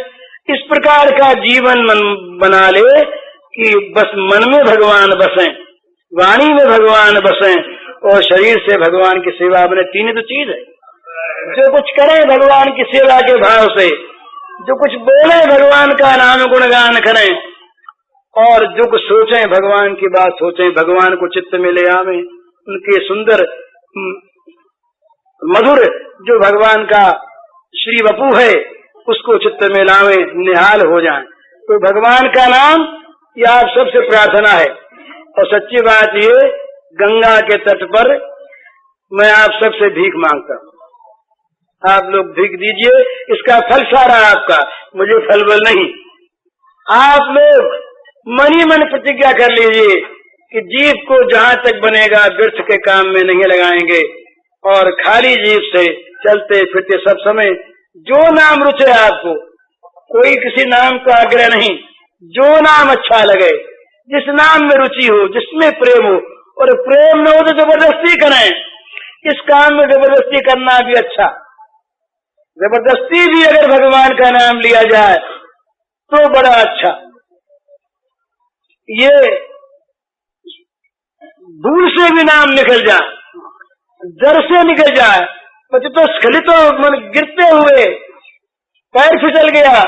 इस प्रकार का जीवन मन बना ले कि बस मन में भगवान बसें, वाणी में भगवान बसें और शरीर से भगवान की सेवा बने। तीन तो चीज है, जो कुछ करें भगवान की सेवा के भाव से, जो कुछ बोले भगवान का नाम गुणगान करें, और जो कुछ सोचें भगवान की बात सोचें, भगवान को चित्त में ले आवें, उनके सुंदर मधुर जो भगवान का श्री वपु है उसको चित्त में लावें, निहाल हो जाएं। तो भगवान का नाम ये आप सबसे प्रार्थना है। और सच्ची बात ये, गंगा के तट पर मैं आप सबसे भीख मांगता हूँ, आप लोग भीख दीजिए, इसका फल सारा आपका, मुझे फल बल नहीं। आप लोग मन ही मन प्रतिज्ञा कर लीजिए कि जीव को जहाँ तक बनेगा व्यर्थ के काम में नहीं लगाएंगे, और खाली जीव से चलते फिरते सब समय जो नाम रुचे आपको, कोई किसी नाम का आग्रह नहीं, जो नाम अच्छा लगे, जिस नाम में रुचि हो, जिसमें प्रेम हो, और प्रेम न हो तो जबरदस्ती करें। इस काम में जबरदस्ती करना भी अच्छा, जबरदस्ती भी अगर भगवान का नाम लिया जाए तो बड़ा अच्छा। ये दूर से भी नाम निकल जाए, जड़ से निकल जाए, पति तो स्खलित मन गिरते हुए पैर फिसल गया,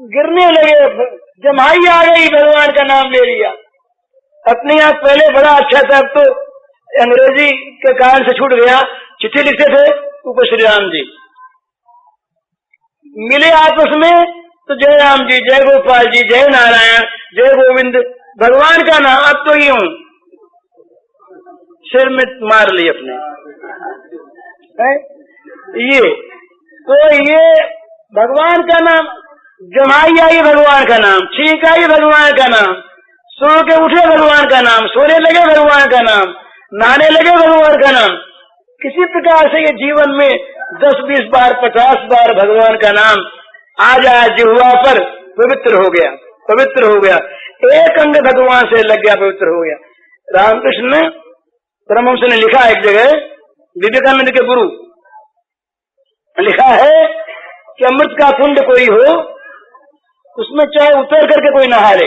गिरने लगे, जमाई आ गई, भगवान का नाम ले लिया। अपने आप पहले बड़ा अच्छा था, अब तो अंग्रेजी के कान से छूट गया। चिट्ठी लिखते थे ऊपर श्री राम जी, मिले आपस में तो जय राम जी, जय गोपाल जी, जय नारायण, जय गोविंद, भगवान का नाम। अब तो यूं सिर में मार ली अपने है? ये भगवान का नाम, जमाई आई भगवान का नाम, छींक आई भगवान का नाम, सो के उठे भगवान का नाम, सोने लगे भगवान का नाम, नहाने लगे भगवान का नाम। किसी प्रकार से ये जीवन में 10-20 बार 50 बार भगवान का नाम आ जाए जिह्वा पर, पवित्र हो गया, पवित्र हो गया, एक अंग भगवान से लग गया, पवित्र हो गया। रामकृष्ण ने परमहंस ने लिखा एक जगह, विवेकानंद के गुरु लिखा है कि अमृत का कुंड कोई हो, उसमें चाहे उतर करके कोई नहा ले,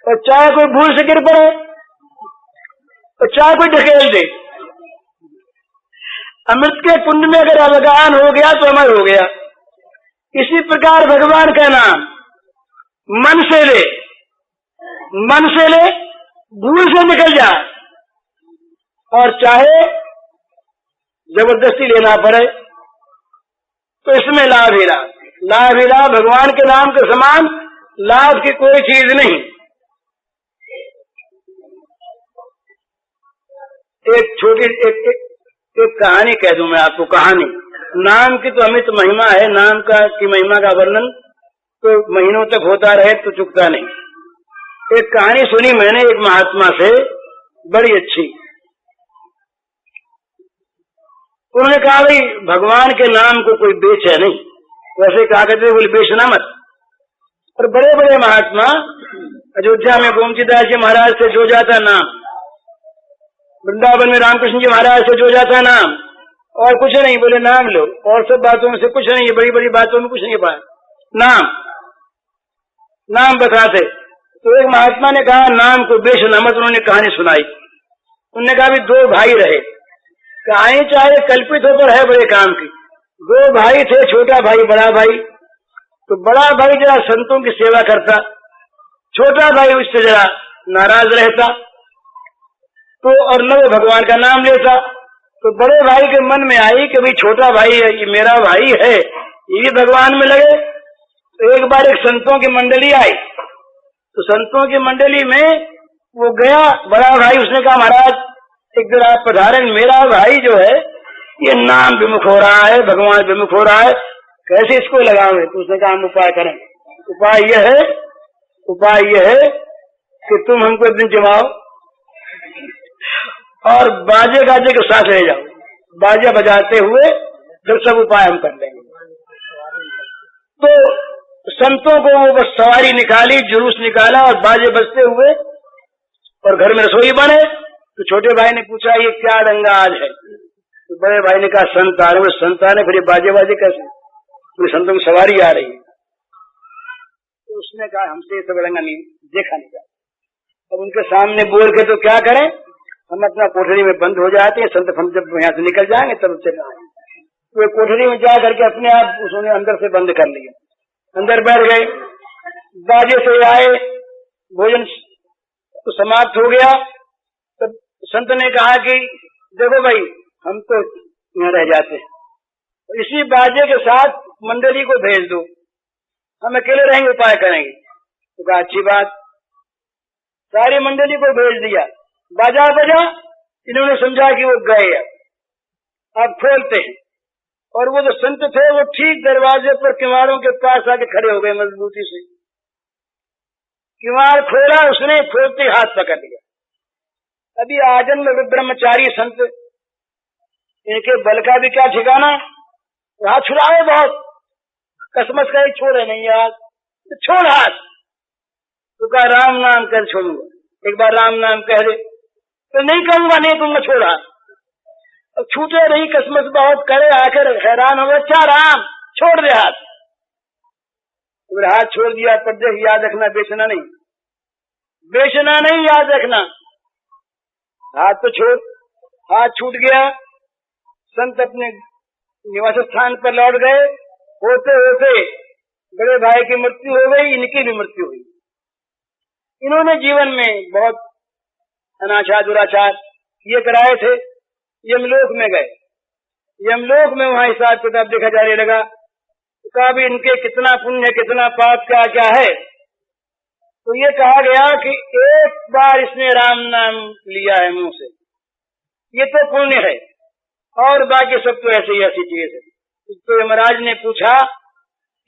और चाहे कोई भूल से गिर पड़े, और चाहे कोई ढकेल दे, अमृत के कुंड में अगर अवगान हो गया तो अमर हो गया। इसी प्रकार भगवान का नाम मन से ले, मन से ले, भूल से निकल जाए, और चाहे जबरदस्ती लेना पड़े तो इसमें लाभ ही लाभ, लाभ ही लाभ। भगवान के नाम के समान लाभ की कोई चीज नहीं। एक छोटी एक कहानी कह दूं मैं आपको, कहानी। नाम की तो अमित महिमा है, नाम की महिमा का वर्णन तो महीनों तक होता रहे तो चुकता नहीं। एक कहानी सुनी मैंने एक महात्मा से, बड़ी अच्छी। उन्होंने कहा भाई भगवान के नाम को कोई बेचे नहीं, वैसे कहा करते बोले बेचना मत। और बड़े बड़े महात्मा, अयोध्या में गोमतीदास जी महाराज से जो जाता नाम, वृंदावन में रामकृष्ण जी महाराज से जो जाता नाम, और कुछ नहीं, बोले नाम लो, और सब बातों से कुछ नहीं, बड़ी बड़ी बातों में कुछ नहीं पाया, नाम बताते। तो एक महात्मा ने कहा नाम को बेचना मत। उन्होंने कहानी सुनाई। उन्होंने कहा भी 2 भाई रहे, कहानी चाहे कल्पित होकर है बड़े काम की। 2 भाई थे, छोटा भाई बड़ा भाई। तो बड़ा भाई जरा संतों की सेवा करता, छोटा भाई उससे जरा नाराज रहता, तो और न वो भगवान का नाम लेता। तो बड़े भाई के मन में आई कि भाई छोटा भाई है, ये मेरा भाई है, ये भी भगवान में लगे। तो एक बार एक संतों की मंडली आई, तो संतों की मंडली में वो गया बड़ा भाई। उसने कहा महाराज एक दिन आप पधारें, मेरा भाई जो है ये नाम विमुख हो रहा है, भगवान विमुख हो रहा है, कैसे इसको लगावे? तो उसने कहा हम उपाय करें। उपाय यह है कि तुम हमको एक दिन जमाओ और बाजे गाजे के साथ ले जाओ, बाजा बजाते हुए फिर सब उपाय हम कर लेंगे। तो संतों को वो बस सवारी निकाली, जुलूस निकाला और बाजे बजते हुए और घर में रसोई बने। तो छोटे भाई ने पूछा ये क्या दंगा आज है? तो बड़े भाई ने कहा संत आ रहे। संत आ रहे फिर ये बाजे बाजे कैसे? पूरे संतों की सवारी आ रही है। तो उसने कहा हमसे ये सब रंगा नहीं देखा नहीं जाता। अब उनके सामने बोल के तो क्या करें, हम अपना कोठरी में बंद हो जाते हैं। संत हम जब यहाँ से निकल जाएंगे तब चले आएंगे। तो कोठरी में जा करके अपने आप उसने अंदर से बंद कर लिया, अंदर बैठ गए। बाजे से आए, भोजन तो समाप्त हो गया। तब संत ने कहा कि देखो भाई हम तो यहाँ रह जाते हैं, तो इसी बाजे के साथ मंडली को भेज दो, हम अकेले रहेंगे, उपाय करेंगे। तो कहा अच्छी बात। सारी मंडली को भेज दिया, बाजा बजा। इन्होंने समझा कि वो गए, अब खोलते हैं। और वो जो संत थे वो ठीक दरवाजे पर किवाड़ों के पास आके खड़े हो गए मजबूती से। किवाड़ खोला उसने, खोलते हाथ पकड़ लिया। अभी आजन में ब्रह्मचारी संत, इनके बल का भी क्या ठिकाना, हाथ छुड़ाए बहुत, कसमस का ही छोड़े नहीं यार, तो छोड़ हाथ। तो कहा राम नाम कर छोड़ूंगा, एक बार राम नाम कह दे। तो नहीं कहूंगा, नहीं कहूंगा, छोड़ हाथ। अब छूटे नहीं, कसमस बहुत करे, आखिर हैरान हो गया, अच्छा राम छोड़ दे हाथ। तो हाथ छोड़ दिया। पर देख याद रखना, बेचना नहीं, बेचना नहीं, याद रखना। हाथ तो छोड़, हाथ छूट गया। संत अपने निवास स्थान पर लौट गए। होते होते बड़े भाई की मृत्यु हो गई, इनकी भी मृत्यु हुई। इन्होंने जीवन में बहुत अनाचार दुराचार ये कराए थे। यमलोक में गए, यमलोक में वहां हिसाब किताब देखा जाने लगा। तो कहा भी इनके कितना पुण्य कितना पाप क्या क्या है। तो ये कहा गया कि एक बार इसने राम नाम लिया है मुंह से, ये तो पुण्य है, और बाकी सब तो ऐसी ऐसी चीज है। तो यमराज ने पूछा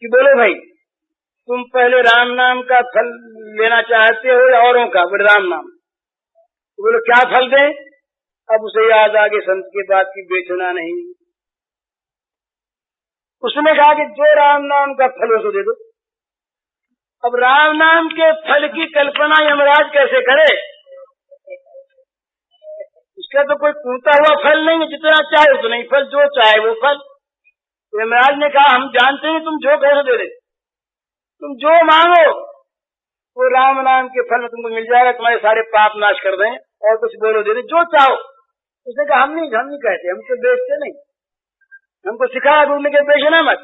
कि बोलो भाई तुम पहले राम नाम का फल लेना चाहते हो या औरों का? बोले राम नाम। तो बोलो क्या फल दें? अब उसे याद आ गई संत की बात की, बेचना नहीं। उसने कहा कि जो राम नाम का फल हो तो दे दो। अब राम नाम के फल की कल्पना यमराज कैसे करे? इसका तो कोई टूटा हुआ फल नहीं है, जितना चाहे उतना ही फल, जो चाहे वो फल। तो यमराज ने कहा हम जानते हैं तुम जो कहो दे दे, तुम जो मांगो वो राम नाम के फल में तुमको मिल जाएगा, तुम्हारे सारे पाप नाश कर दें, और कुछ बोलो दे दे, जो चाहो। उसने कहा हम नहीं कहते, हम तो बेचते नहीं, हमको सिखाया गुरु ने के बेचना मत,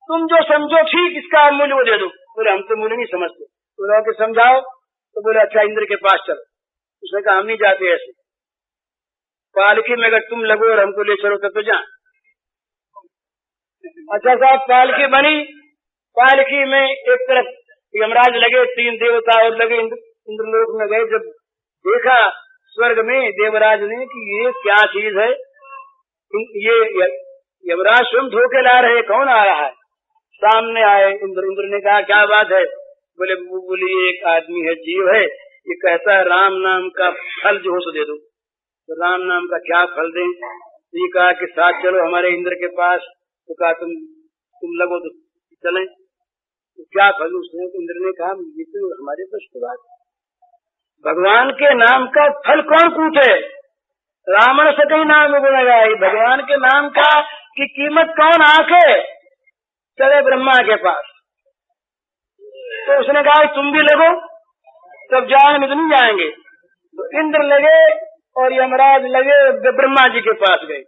तुम जो समझो ठीक इसका मूल्य वो दे दो। बोले हम तो मूल्य नहीं समझते। तो के समझाओ। तो बोले अच्छा इंद्र के पास चलो। उसने कहा हम नहीं जाते ऐसे, पालकी में अगर तुम लगो और हमको ले चलो तब तो जा। अच्छा साहब पालकी बनी, पालकी में एक तरफ यमराज लगे, 3 देवता और लगे, इंद्रलोक में गए। जब देखा स्वर्ग में देवराज ने कि ये क्या चीज है, ये यमराज स्वयं धोखे ला रहे, कौन आ रहा है? सामने आए इंद्र ने कहा क्या बात है? बोले एक आदमी है, जीव है, ये कहता है राम नाम का फल जो हो सो दे दो। तो राम नाम का क्या फल दें? ये कहा कि साथ चलो हमारे इंद्र के पास। तो कहा तुम लगो तो चलें। तो क्या फल? उसने इंद्र ने कहा ये तो हमारे बस की बात, भगवान के नाम का फल कौन पूछे? रावण से कहीं नाम गुनेगा, भगवान के नाम का की कीमत कौन आके? चले ब्रह्मा के पास। तो उसने कहा तुम भी लगो, तब जाएंगे तो नहीं जाएंगे। तो इंद्र लगे, और यमराज लगे ब्रह्मा जी के पास गए।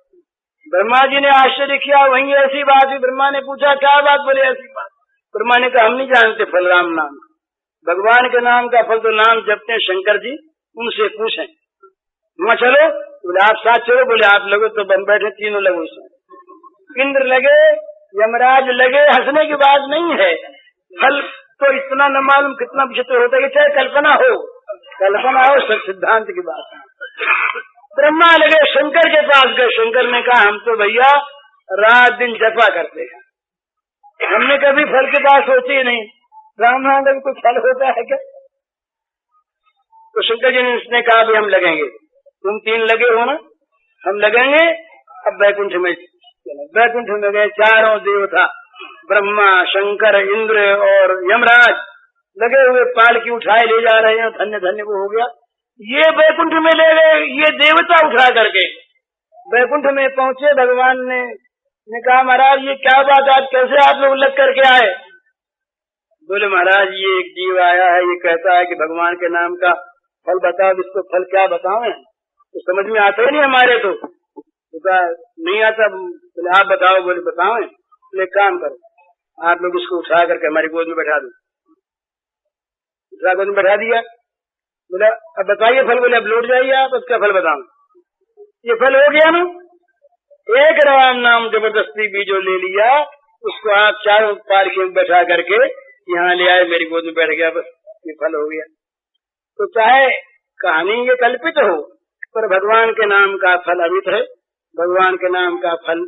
ब्रह्मा जी ने आश्चर्य किया, वहीं ऐसी बात हुई। ब्रह्मा ने पूछा क्या बात, बोले ऐसी बात। ब्रह्मा ने कहा हम नहीं जानते फल राम नाम, भगवान के नाम का फल तो नाम जपते हैं शंकर जी, उनसे पूछें। वहाँ चलो, बोले आप साथ चलो, बोले आप लोगो तो बन बैठे, तीनों लोग उसमें। इंद्र लगे, यमराज लगे, हंसने की बात नहीं है। फल तो इतना न मालूम कितना विचित्र होता है, चाहे कल्पना हो सब सिद्धांत की बात है। ब्रह्मा लगे, शंकर के पास गए। शंकर ने कहा हम तो भैया रात दिन जपा करते हैं, हमने कभी फल के पास सोचे ही नहीं, राम नाम का भी कोई फल होता है क्या? तो शंकर जी ने कहा भी हम लगेंगे, तुम तीन लगे हो ना, हम लगेंगे। अब वैकुंठ में गए, चारों देवता ब्रह्मा शंकर इंद्र और यमराज लगे हुए पालकी उठाए ले जा रहे हैं। धन्य धन्य वो हो गया, ये वैकुंठ में ले गए, ये देवता उठा करके वैकुंठ में पहुंचे। भगवान ने कहा महाराज ये क्या बात, आज कैसे आप लोग लग करके आए? बोले महाराज ये एक जीव आया है, ये कहता है कि भगवान के नाम का फल बताओ, इसको फल क्या बताओ, तो समझ में आता ही नहीं हमारे तो नहीं आता। बोले आप बताओ, बोले बताओ। बोले काम करो, आप लोग इसको उठा करके हमारी गोद में बैठा दो। गोद में बैठा दिया। बोला अब बताइए फल। बोले अब लौट जाइए आप, अब क्या फल बताऊं? ये फल हो गया ना, एक राम नाम जबरदस्ती बीजो ले लिया, उसको आप चारों पालकी में बैठा करके यहाँ ले आए, मेरी गोद में बैठ गया, बस ये फल हो गया। तो चाहे कहानी ये कल्पित हो, पर भगवान के नाम का फल अमित है। भगवान के नाम का फल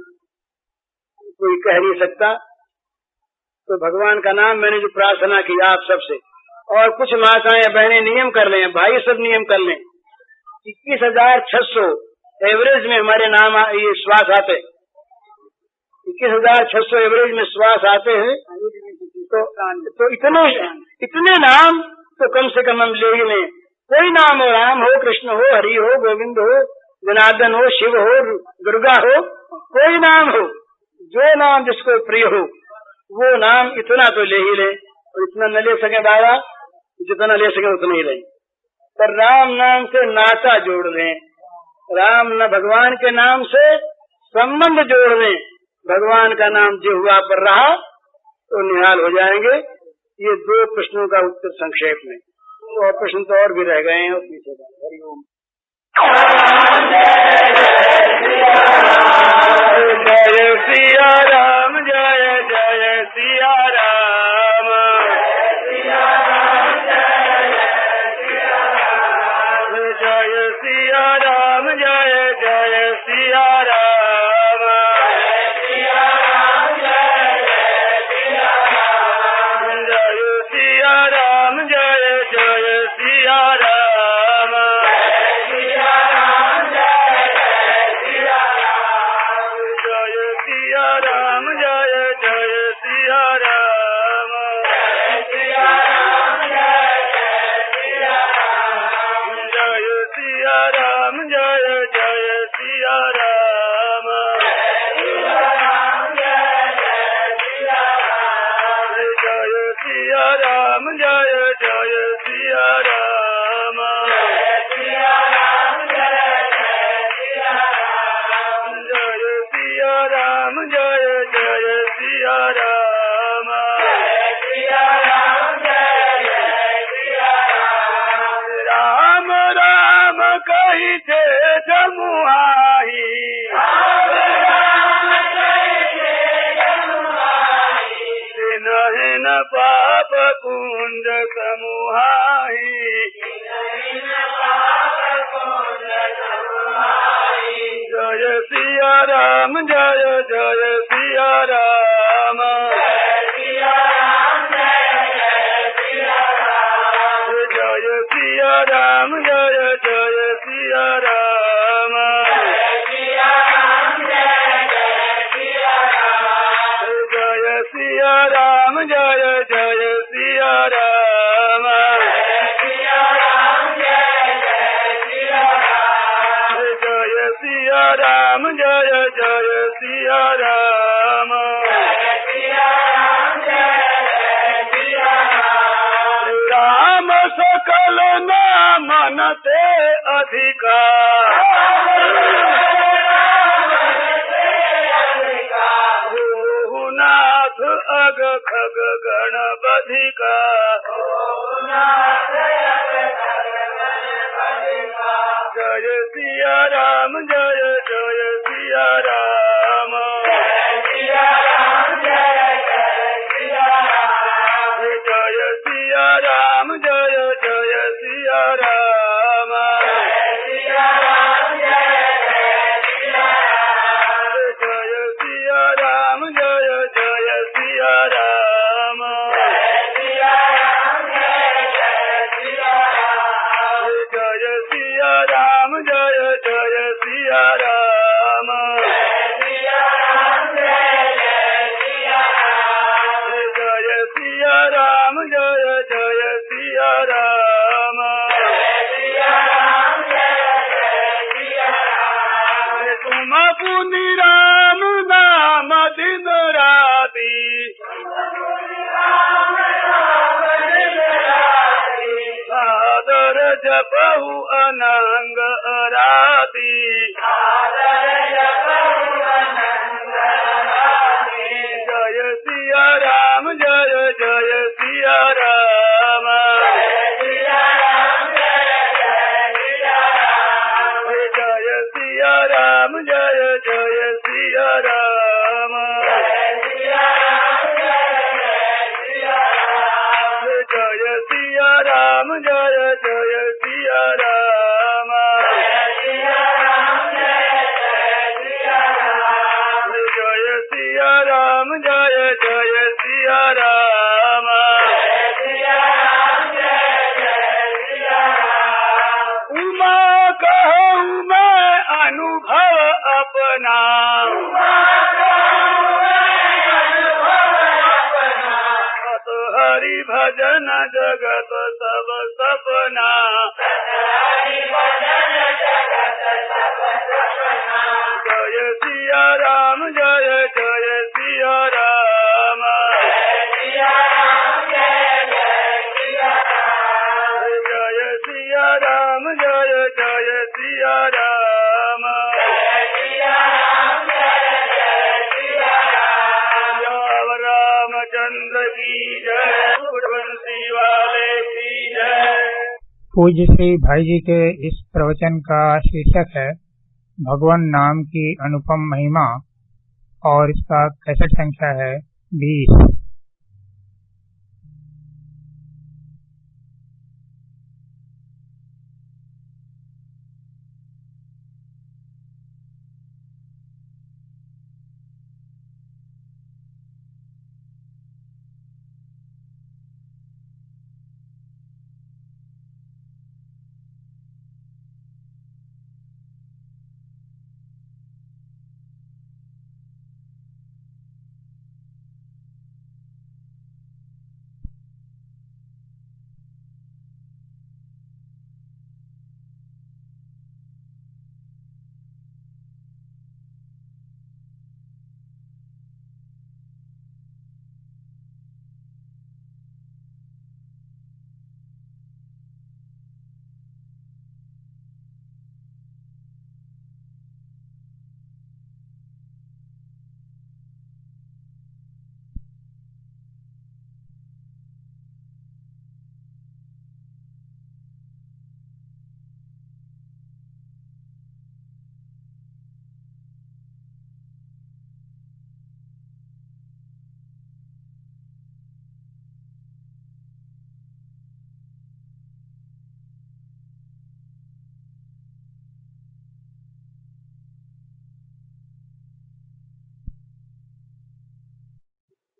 कोई कह नहीं सकता। तो भगवान का नाम मैंने जो प्रार्थना की आप सबसे, और कुछ माताएं बहनें नियम कर लें, भाई सब नियम कर लें, 21,600 एवरेज में हमारे नाम ये श्वास आते, 21,600 एवरेज में श्वास आते हैं। तो इतने नाम तो कम से कम हम ले ही लें। कोई नाम हो, राम हो, कृष्ण हो, हरि हो, गोविंद हो, जनार्दन हो, शिव हो, दुर्गा हो, कोई नाम हो, जो नाम जिसको प्रिय हो वो नाम इतना तो ले ही ले। और इतना न ले सके बाबा, जितना ले सके उतना ही लें, पर राम नाम से नाता जोड़ लें, राम न भगवान के नाम से संबंध जोड़ लें। भगवान का नाम जिह्वा पर रहा तो निहाल हो जाएंगे। ये 2 प्रश्नों का उत्तर संक्षेप में, और प्रश्न तो और भी रह गए हैं और पीछे का। हरिओम। जय सिया राम, जय जय सिया राम, जय सिया राम, जय जय सिया राम, जय सिया राम, जय जय सिया राम, पाप कुंड समुहाई, जय सिया राम, जय जय सिया राम, जय सिया राम, जय सिया राम, जय जय सिया राम, जय सिया राम, जय जय सिया राम, जय सिया राम, जय जय सिया राम। मन ते अधिका नाथ अग खग गण बधिका जय सिया राम जय जय सिया राम जय सिया राम जय सिया राम जय जय सिया राम पुनि राम नाम दिन राती सादर जपहु अनंग राती जय सिया राम जय जय सिया राम जय सिया राम जय जय सिया राम जय सिया राम जय जय सिया राम जय सिया राम जय जय सिया राम उमा कहूँ मैं अनुभव अपना हरि भजन जगत सब सपना जय सिया राम जय जय सिया राम जय सिया राम जय जय सिया राम रामचंद्र की जय बंसी वाले की जय। पूज्य श्री भाई जी के इस प्रवचन का शीर्षक है भगवान नाम की अनुपम महिमा और इसका कैसेट संख्या है 20।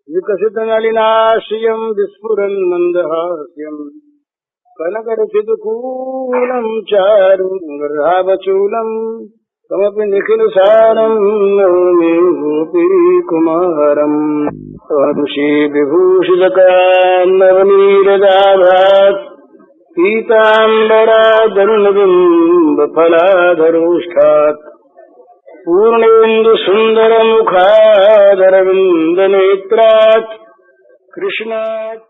विकसित नलिनाश्रियं विस्फुरन् मन्दहास्यम् कनकरचितकूलं चारुगर्भावचूलम् तमपि निखिलसारम् नौमि गोपीकुमारम् वंशी विभूषितकान्नवनीरदाभात् पीताम्बरादरुणबिम्बफलाधरोष्ठात् पूर्णेन्दुसुन्दरमुखादरविन्दनेत्रात् कृष्णात्